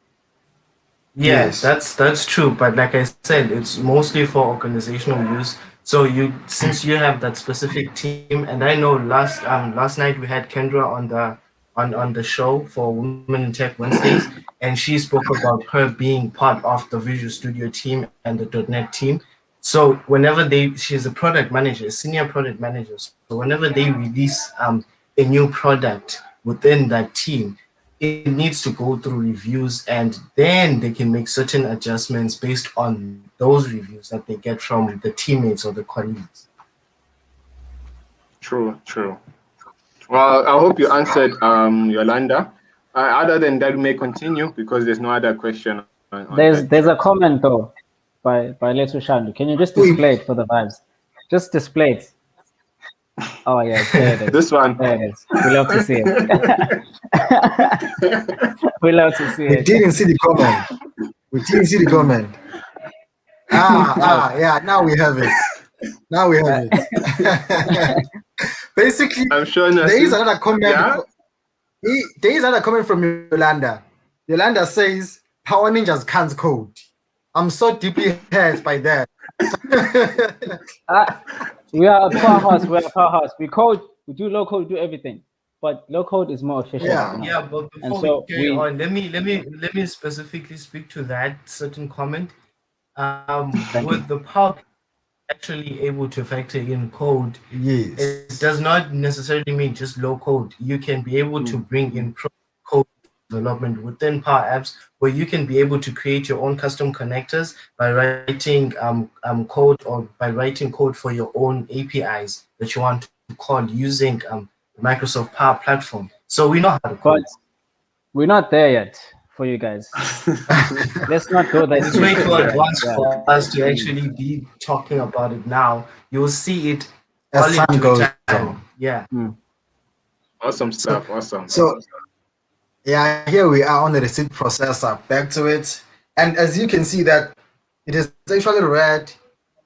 Yeah, Yes. that's true. But like I said, it's mostly for organizational use. So you, since you have that specific team, and I know last night we had Kendra on the show for Women in Tech Wednesdays, and she spoke about her being part of the Visual Studio team and the .NET team. So whenever she's a product manager, a senior product manager. So whenever they release a new product within that team, it needs to go through reviews, and then they can make certain adjustments based on those reviews that they get from the teammates or the colleagues. True, true. Well, I hope you answered, Yolanda. Other than that, we may continue because there's no other question on that There's chat. a comment though by Letu Shandu. Can you just We, display it for the vibes? Just display it. Oh yes, there it is. This one. There it is. We love to see it. We love to see we it. didn't see the comment. We didn't see the comment. Oh, Yeah. Now we have it. Now we have it. Basically, I'm sure there is Nassim. another comment. Yeah. There is another comment from Yolanda. Yolanda says, "Power Ninjas can't code." I'm so deeply hurt by that. uh, we are a powerhouse. We are a powerhouse. We code. We do low code. We do everything. But low code is more efficient, Yeah. you know. Yeah, but And before we so carry we on, let me specifically speak to that certain comment. thank With you. the power actually able to factor in code, it Yes. does not necessarily mean just low code. You can be able to Mm. bring in code development within Power Apps, where you can be able to create your own custom connectors by writing code, or by writing code for your own APIs that you want to call using Microsoft Power Platform. So we know how to code. But we're not there yet for you guys. Let's not go that It's way deep. too Yeah, advanced yeah. for us to Mm. actually be talking about it now. You'll see it As all in time due goes time. on. Yeah. Mm. Awesome So, stuff. Awesome. so yeah, here we are on the receipt processor. Back to it, and as you can see that it is actually read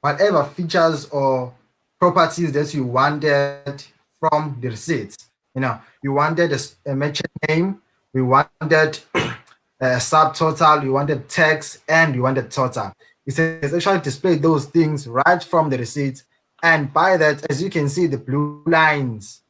whatever features or properties that you wanted from the receipt. You wanted a merchant name, we wanted a subtotal, you wanted text, and you wanted total. It says actually display those things right from the receipt. And by that, as you can see, the blue lines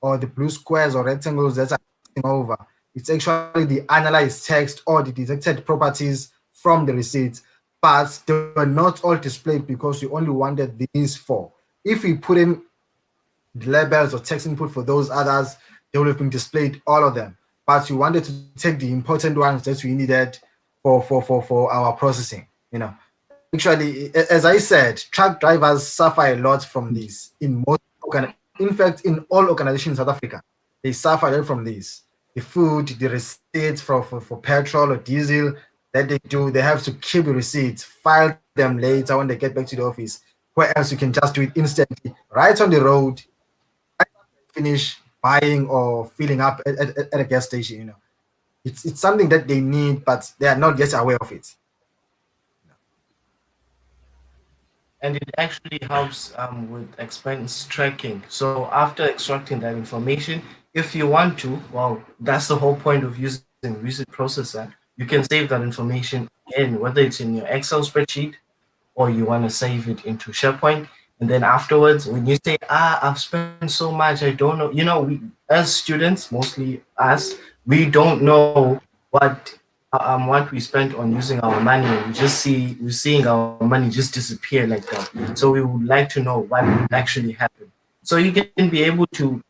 or the blue squares or rectangles that are over, it's actually the analyzed text or the detected properties from the receipt, but they were not all displayed because you only wanted these four. If we put in the labels or text input for those others, they would have been displayed all of them. But you wanted to take the important ones that we needed for our processing. Actually, as I said, truck drivers suffer a lot from this in fact, in all organizations in South Africa, they suffer a lot from this. The food, the receipts for petrol or diesel that they do, they have to keep the receipts, file them later when they get back to the office. Where else you can just do it instantly, right on the road, finish buying or filling up at a gas station. It's something that they need, but they are not yet aware of it. And it actually helps with expense tracking. So after extracting that information, if you want to, well, that's the whole point of using Receipt Processor. You can save that information again, whether it's in your Excel spreadsheet or you want to save it into SharePoint. And then afterwards, when you say, I've spent so much, I don't know, we, as students, mostly us, we don't know what we spent on using our money. We're seeing our money just disappear like that. So we would like to know what actually happened. So you can be able to,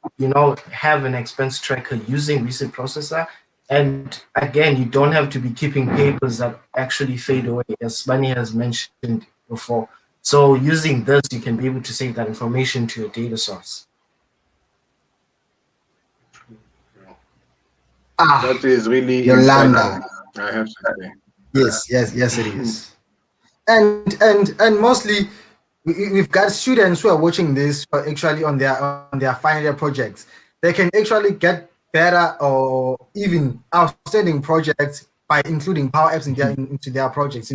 have an expense tracker using Receipt Processor. And again, you don't have to be keeping papers that actually fade away, as Bunny has mentioned before. So using this, you can be able to save that information to your data source. That Ah, is really Yolanda. insightful, I have to say. Yes, it is. And mostly we've got students who are watching this actually on their final year projects. They can actually get better or even outstanding projects by including Power Apps into their projects.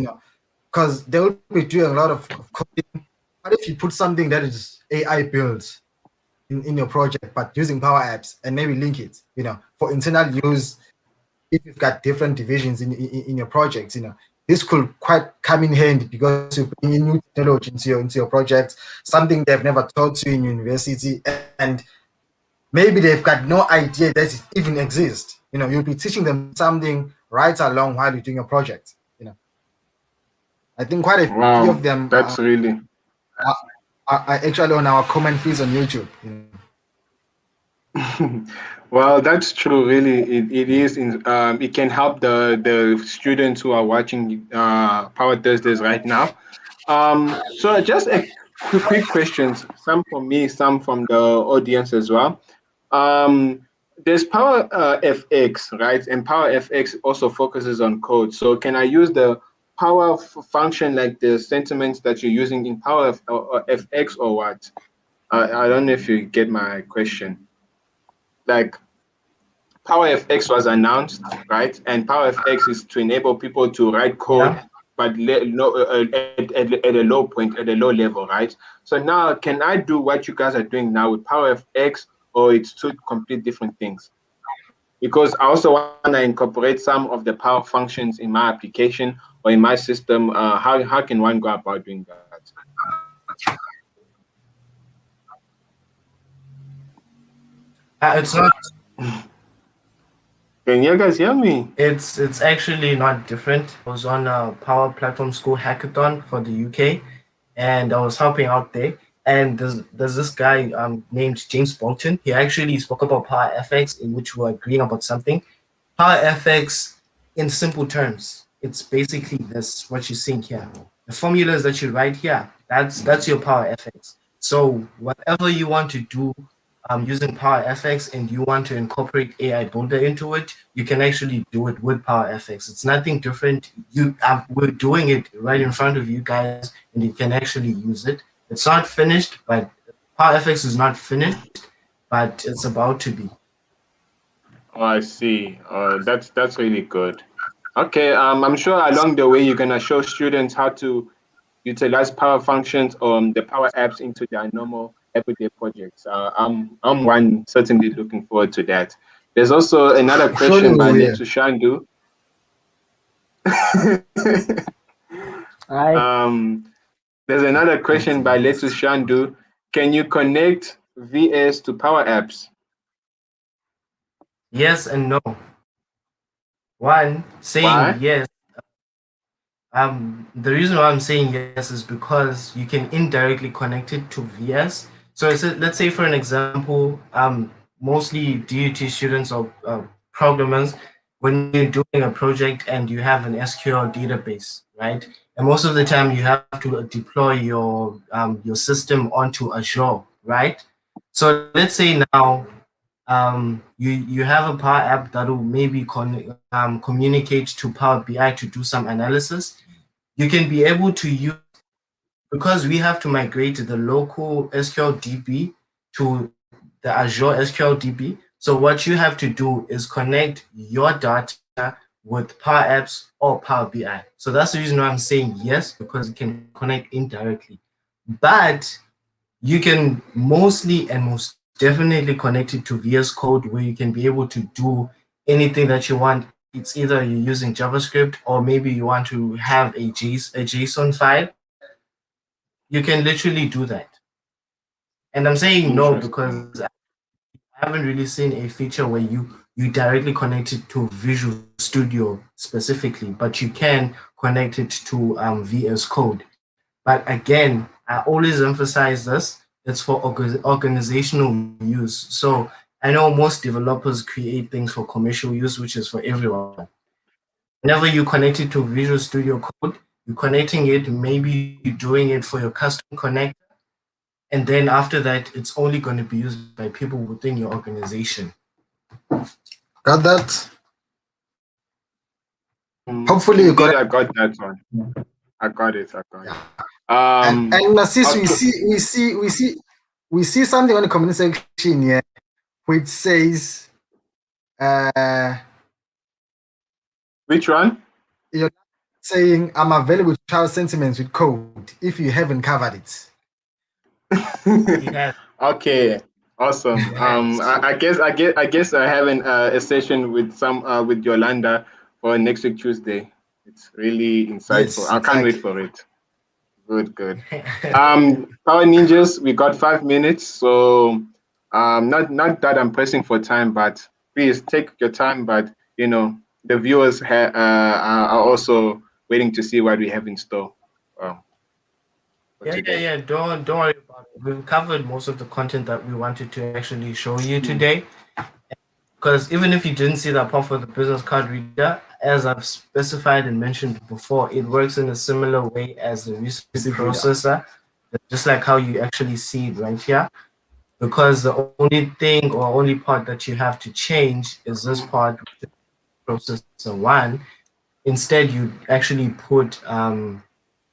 Because they'll be doing a lot of coding. What if you put something that is AI built in your project, but using Power Apps and maybe link it, for internal use? if you've got different divisions in your projects, this could quite come in handy because you're bringing new technology into your project, something they've never taught you in university, and maybe they've got no idea that it even exists. You'll be teaching them something right along while you're doing your project. I think quite a few Wow, of them that's really are, are actually on our comment feeds on YouTube. well, that's true. Really, it is. It can help the students who are watching Power Thursdays right now. So just a quick questions. Some from me, some from the audience as well. Um, there's Power FX, right? And Power FX also focuses on code. So can I use the function like the sentiments that you're using in or FX or what? I don't know if you get my question. Like PowerFX was announced, right? And PowerFX is to enable people to write code, Yeah. but at a low point, at a low level, right? So now, can I do what you guys are doing now with PowerFX, or it's two complete different things? Because I also want to incorporate some of the power functions in my application or in my system. How can one go about doing that? It's not. Can you guys hear me? It's actually not different. I was on a Power Platform School hackathon for the UK, and I was helping out there. And there's this guy named James Bolton. He actually spoke about Power FX, in which we were agreeing about something. Power FX, in simple terms, it's basically this what you're seeing here. The formulas that you write here, that's your Power FX. So whatever you want to do using Power FX and you want to incorporate AI Builder into it, you can actually do it with Power FX. It's nothing different. We're doing it right in front of you guys, and you can actually use it. It's not finished, but Power FX is not finished, but it's about to be. Oh, I see. That's really good. Okay, I'm sure along the way you're gonna show students how to utilize power functions or the power apps into their normal everyday projects. I'm one certainly looking forward to that. There's also another Surely question we by will. Letu Shandu. I There's another Thanks, question by man. Letu Shandu. Can you connect VS to power apps? Yes and no. One, saying Why? yes. The reason why I'm saying yes is because you can indirectly connect it to VS. So let's say, for an example, mostly DUT students or programmers, when you're doing a project and you have an SQL database, right? And most of the time you have to deploy your system onto Azure, right? So let's say now you have a Power App that will maybe communicate to Power BI to do some analysis. You can be able to use, because we have to migrate the local SQL DB to the Azure SQL DB. So what you have to do is connect your data with Power Apps or Power BI. So that's the reason why I'm saying yes, because it can connect indirectly. But you can mostly and most definitely connect it to VS Code, where you can be able to do anything that you want. It's either you're using JavaScript or maybe you want to have a JSON file. You can literally do that. And I'm saying no because Interesting. I haven't really seen a feature where you directly connect it to Visual Studio specifically, but you can connect it to VS Code. But again, I always emphasize this. It's for organizational use. So I know most developers create things for commercial use, which is for everyone. Whenever you connect it to Visual Studio Code, you're connecting it, maybe you're doing it for your custom connect, and then after that, it's only going to be used by people within your organization. Got that? Hopefully you got Indeed, it. I got that one. I got it. I got it. Yeah. And Narcis, we Okay. see we see we see we see something on the comment section here which says Which one? you're saying I'm available to share sentiments with code if you haven't covered it. He has. Okay. Awesome. I guess I have a session with with Yolanda for next week Tuesday. It's really insightful. Yes, I can't wait exactly. for it. Good, good. Power Ninjas, we got 5 minutes, so not that I'm pressing for time, but please take your time. But the viewers are also waiting to see what we have in store um, for Yeah, yeah, today. yeah. Don't worry about it. We've covered most of the content that we wanted to actually show you today. Because even if you didn't see that part for the business card reader, as I've specified and mentioned before, it works in a similar way as the receipt processor, just like how you actually see it right here. Because the only thing or only part that you have to change is this part, processor one. Instead, you actually put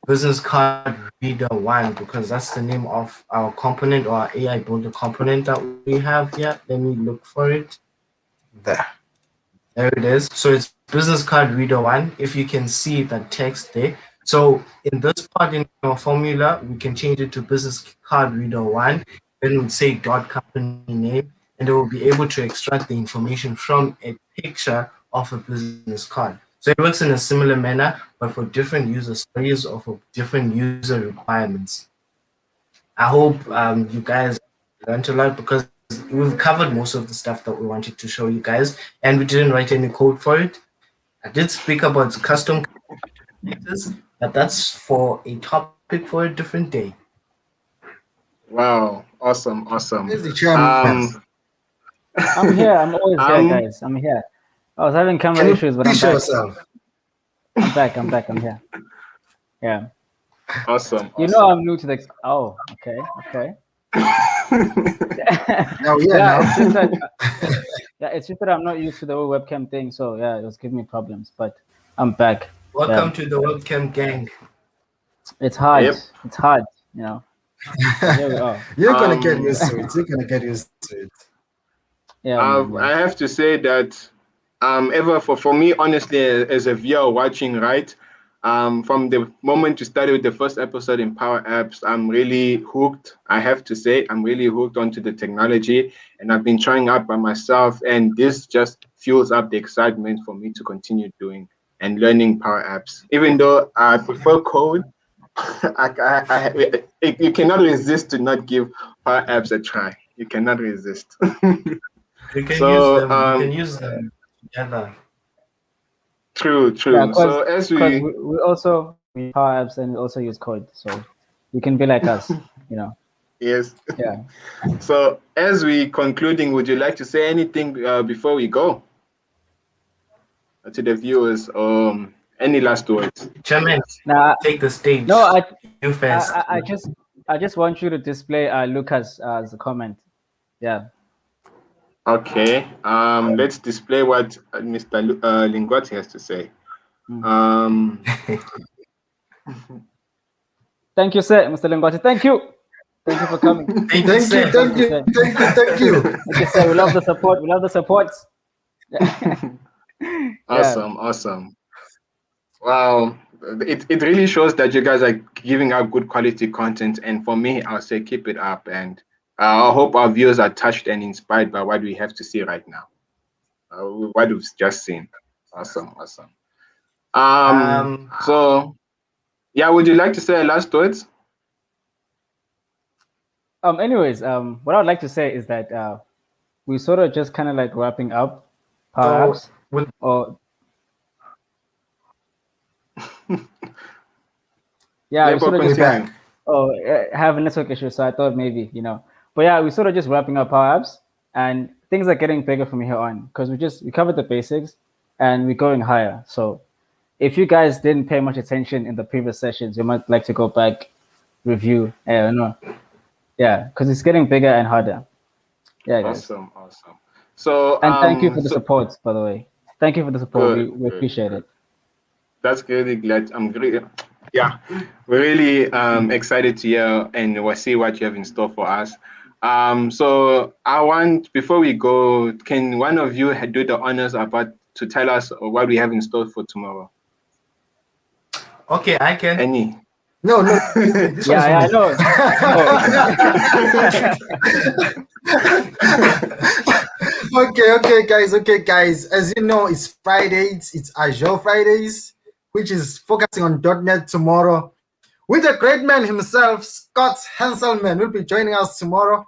business card reader one because that's the name of our component or our AI builder component that we have here. Let me look for it. There. There it is. So it's business card reader one. If you can see that text there. So in this part in our formula, we can change it to business card reader one. Then we'll say dot company name, and it will be able to extract the information from a picture of a business card. So it works in a similar manner, but for different user stories or for different user requirements. I hope you guys learned a lot because we've covered most of the stuff that we wanted to show you guys, and we didn't write any code for it. I did speak about custom characters, but that's for a topic for a different day. Wow, awesome, awesome. Where's the chairman? Um, I'm here. I'm always here, um, guys. I'm here. I was having camera Can you issues, but I'm please show back. yourself? I'm back. I'm back. I'm here. Yeah. awesome, You know, awesome. I'm new to the. Oh, okay, okay. Now we are Yeah, now. it's just that. Yeah, it's just that I'm not used to the whole webcam thing. So yeah, it was giving me problems. But I'm back. Welcome Yeah, to the webcam gang. it's hard. Yep. It's hard. You know. But here we are. You're gonna get Um, used to it. You're gonna get used to it. Yeah, man. I Yeah. have to say that ever for me, honestly, as a viewer watching, right, from the moment you started with the first episode in Power Apps, I'm really hooked. I have to say, I'm really hooked onto the technology, and I've been trying out by myself, and this just fuels up the excitement for me to continue doing and learning Power Apps. Even though I prefer code, you cannot resist to not give Power Apps a try. You cannot resist. You can use So them. You can use them together. true, Yeah, true. So as cause we we also use Power Apps and we also use code, so you can be like us. You know. yes, Yeah. so as we concluding, would you like to say anything before we go to the viewers? Any last words? Chairman, Now, take the stage. no, You first. I just want you to display Lucas as a comment. Yeah. Okay. Let's display what Mr. Lingotti has to say. Mm. Um, Thank you, sir, Mr. Lingoti. Thank you. Thank you for coming. Thank you, Thank you, sir. thank you, Sir. thank you, thank you. Thank you, sir. We love the support. We love the support. Yeah. awesome, awesome. Wow, it really shows that you guys are giving out good quality content. And for me, I'll say keep it up. And I hope our viewers are touched and inspired by what we have to see right now, what we've just seen. Awesome, awesome. Um, So yeah, would you like to say last words? Anyways, what I'd like to say is that we sort of just kind of like wrapping up Power so Apps, with or yeah, we sort Network of We're just back. continuing. have a network issue, so I thought maybe but yeah, we sort of just wrapping up Power Apps, and things are getting bigger from here on because we covered the basics, and we're going higher. So if you guys didn't pay much attention in the previous sessions, you might like to go back, review. I don't know. Yeah, because it's getting bigger and harder. Yeah, guys. Awesome, awesome. So And thank you for the support, by the way. Thank you for the support. good, We good, appreciate good. it. That's really glad. I'm great. Yeah, we're really excited to hear and we'll see what you have in store for us. So I want before we go, can one of you do the honors about to tell us what we have in store for tomorrow? okay, I can. Any? No, no, this one is Yeah, for yeah, I me. know. Oh, okay. Okay, guys. As you know, it's Fridays. It's Azure Fridays, which is focusing on .NET tomorrow. With the great man himself, Scott Hanselman, will be joining us tomorrow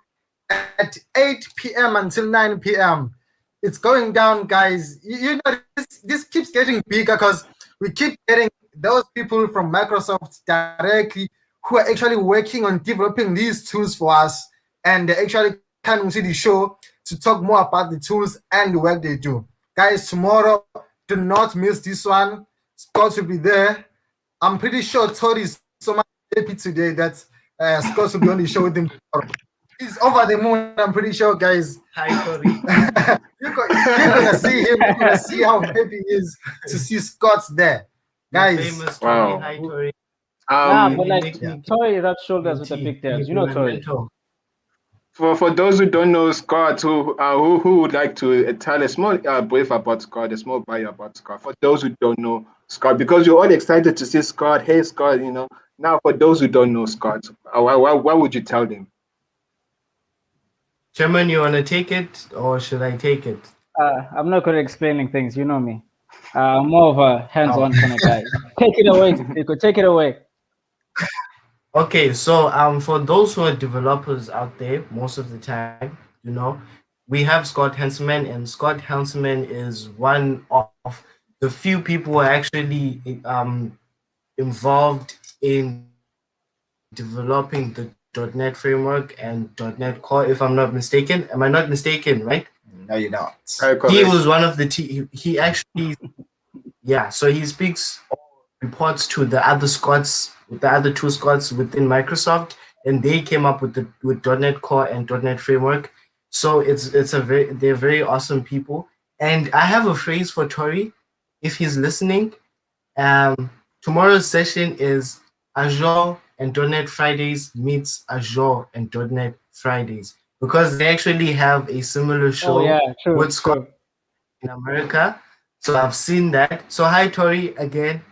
at 8 p.m. until 9 p.m. It's going down, guys. You know, this keeps getting bigger because we keep getting those people from Microsoft directly who are actually working on developing these tools for us, and they actually coming to the show to talk more about the tools and the work they do. Guys, tomorrow, do not miss this one. Scott will be there. I'm pretty sure Tori is so much happy today that Scott will be on the show with him tomorrow. He's over the moon, I'm pretty sure, guys. Hi, Tori. You're gonna see him. You're gonna see how happy he is to see Scott there, guys. Famous Tori. Wow. Hi, Tori. But like Tori rubs shoulders with the big devs. You know Tori. For those who don't know Scott, who would like to tell a small brief about Scott, a small bio about Scott? For those who don't know Scott, because you're all excited to see Scott. Hey, Scott, you know. Now, for those who don't know Scott, what would you tell them? Chairman, you want to take it or should I take it? I'm not good at explaining things. You know me. I'm more of a hands-on kind of guy. Take it away. You could take it away. Okay, so for those who are developers out there, most of the time, you know, we have Scott Hanselman, and Scott Hanselman is one of the few people who are actually involved in developing the .NET framework and .NET Core, if I'm not mistaken. Am I not mistaken, right? No, you're not. He was one of the he actually, yeah. So he speaks or reports to the other Scots, the other two Scots within Microsoft, and they came up with .NET Core and .NET framework. So they're very awesome people. And I have a phrase for Tori, if he's listening. Tomorrow's session is Azure and .NET Fridays meets Azure and .NET Fridays, because they actually have a similar show with Scott in America. So I've seen that. So hi, Tori, again.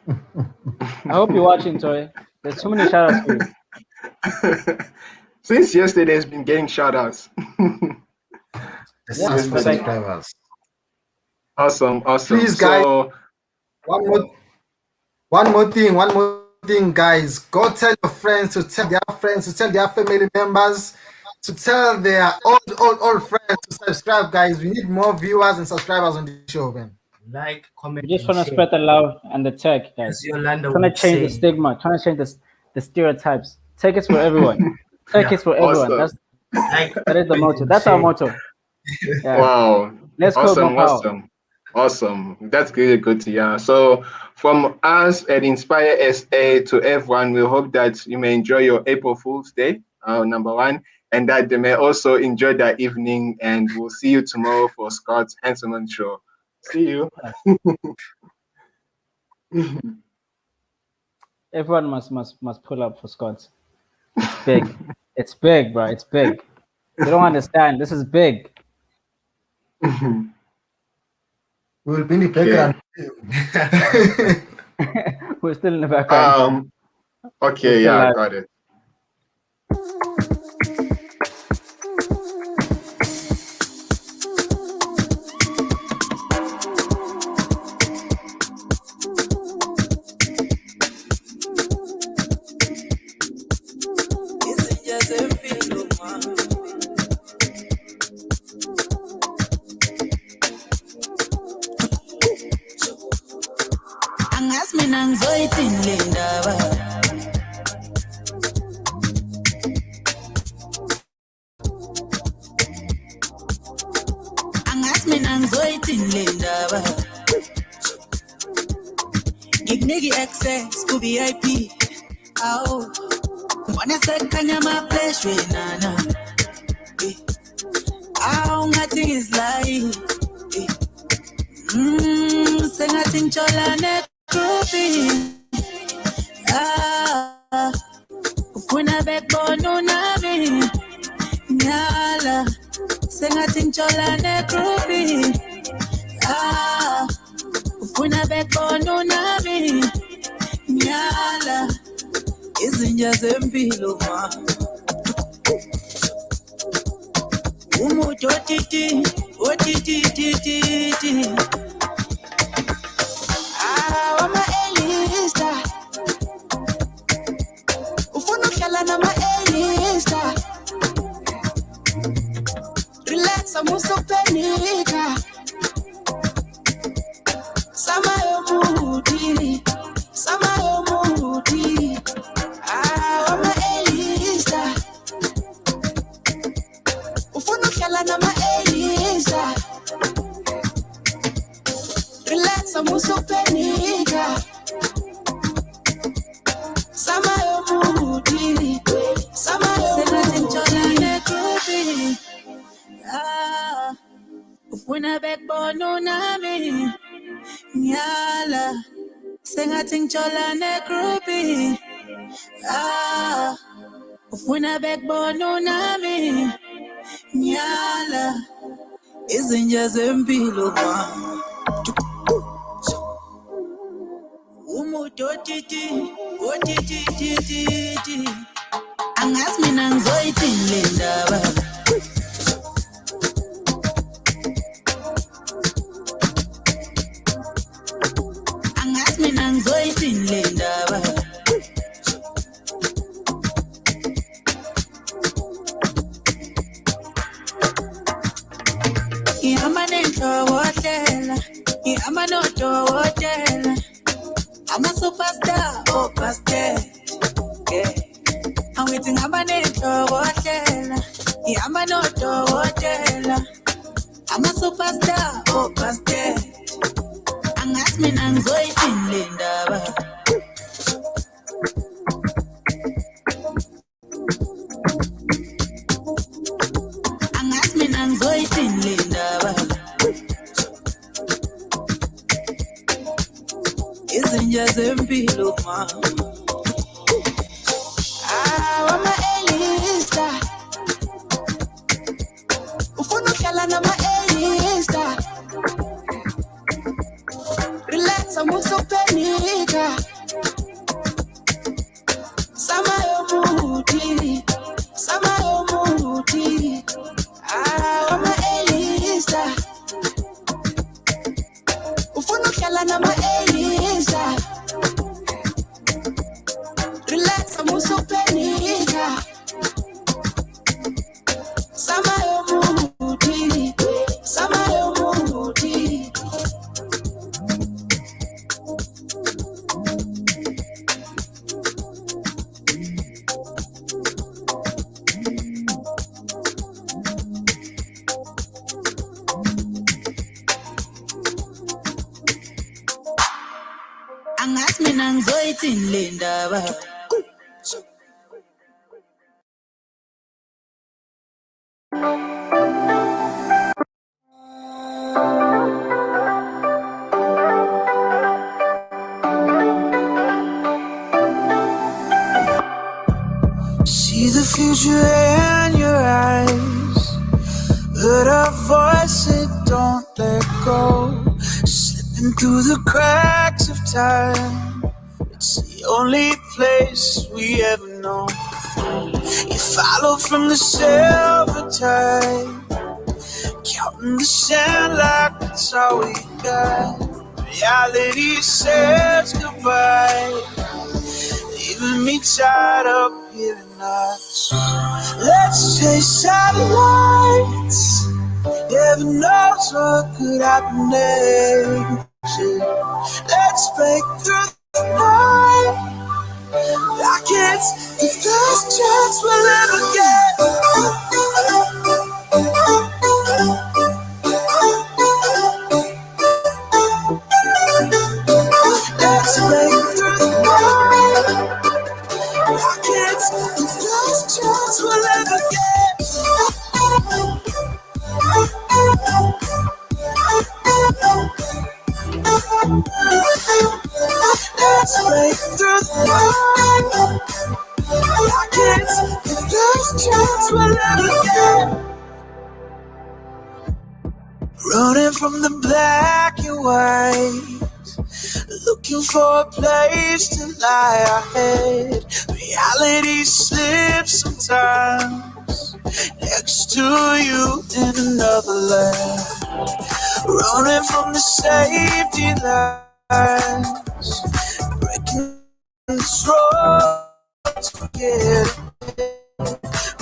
I hope you're watching, Tori. There's too many shout-outs for you. Since yesterday, has been getting shout-outs. Subscribers. Awesome. Please, guys, one more thing, guys. Go tell your friends to tell their family members, to tell their old friends to subscribe, guys. We need more viewers and subscribers on the show, man. Like, comment. We just want to spread the love and the tech, guys. Trying to change the stigma, trying to change the stereotypes. Tech is for everyone. Tech is for everyone. That is the motto. That's our motto. Yeah. Wow. Let's go. Awesome. That's really good to hear. So from us at Inspire SA to everyone, we hope that you may enjoy your April Fool's Day, number one, and that they may also enjoy their evening. And we'll see you tomorrow for Scott's Hanselman Show. See you. Everyone must pull up for Scott. It's big. It's big, bro. It's big. You don't understand. This is big. We'll be in the background. We're still in the background. Okay, yeah, I got it. access to VIP. Oh, wanna say kanya my flesh we nana. Nothing is lying. Say nothing chola ne groovy. Kuna backbone na me. Nyala. Say nothing chola ne groovy. Kuna backbone na me. Nyala. Izinja zempilo ma. Wama-A-lister, ufuna uhlala nama-A-lister. Relax, amusopenika. Sama yomudi, sama yomudi. Wama-A-lister, ufuna uhlala nama-A-lister. Relax, amusopenika. Sama yomudi, sama yomudi. Ufuna backbone unami, nyala. Sengathi ngitshola negroupie. Ufuna backbone unami, nyala. Izinja zempilo kwami. Umuntu otiti, otiti. Angazi mina ngizoyithini le ndaba. Angazi mina ngizoyithini le ndaba. Ihamba nenhlokotela, ihamba nodokotela. I'm a superstar, oh pastel, yeah. I'm waiting, I'm a nenhlokotela, ihamba nodokotela. I'm a superstar, oh pastel. Angazi mina ngizoyithini le ndaba. Angazi mina ngizoyithini le ndaba. Izinja zempilo mama. Wama-A-lister, ufuna uhlala nama-A-lister. Relax, amusopenika. Sama yomudi, sama yomudi. Wama-A-lister, ufuna uhlala nama-A-lister. Relax, amusopenika. Sama yomudi, sama yomudi. Angazi mina ngizoyithini le ndaba. See the future in your eyes. Heard a voice say don't let go. Slipping through the cracks of time. It's the only place we ever know. You follow from the silver tide, counting the sand like that's all we got. Reality says goodbye, leaving me tied up here at night. Let's chase satellites. Heaven knows what could happen next. Let's break through the night. Rockets, the first chance we'll ever get. Let's break through the night. Rockets, the first chance we'll ever get. Let's break through the night. Rockets, the first chance we'll ever get. Running from the black and white, looking for a place to lie our head. Reality slips sometimes next to to you in another land, running from the safety lines, breaking this road to get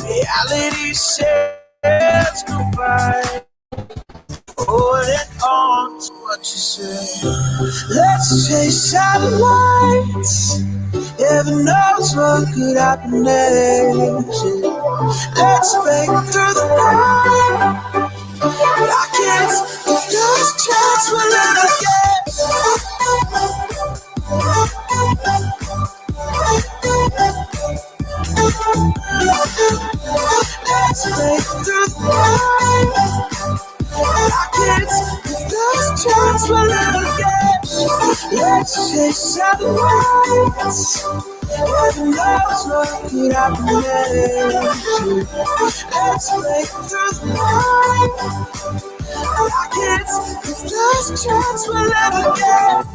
reality says goodbye. Holding on to what you say. Let's chase satellites. Heaven knows what could happen next. Let's break through the night. I can't give this chance we'll never get. Let's break through the night. I can't give this chance we'll never get. Let's chase satellites. Heaven knows what could happen next. Let's break through the night. I can't give this chance we'll ever get.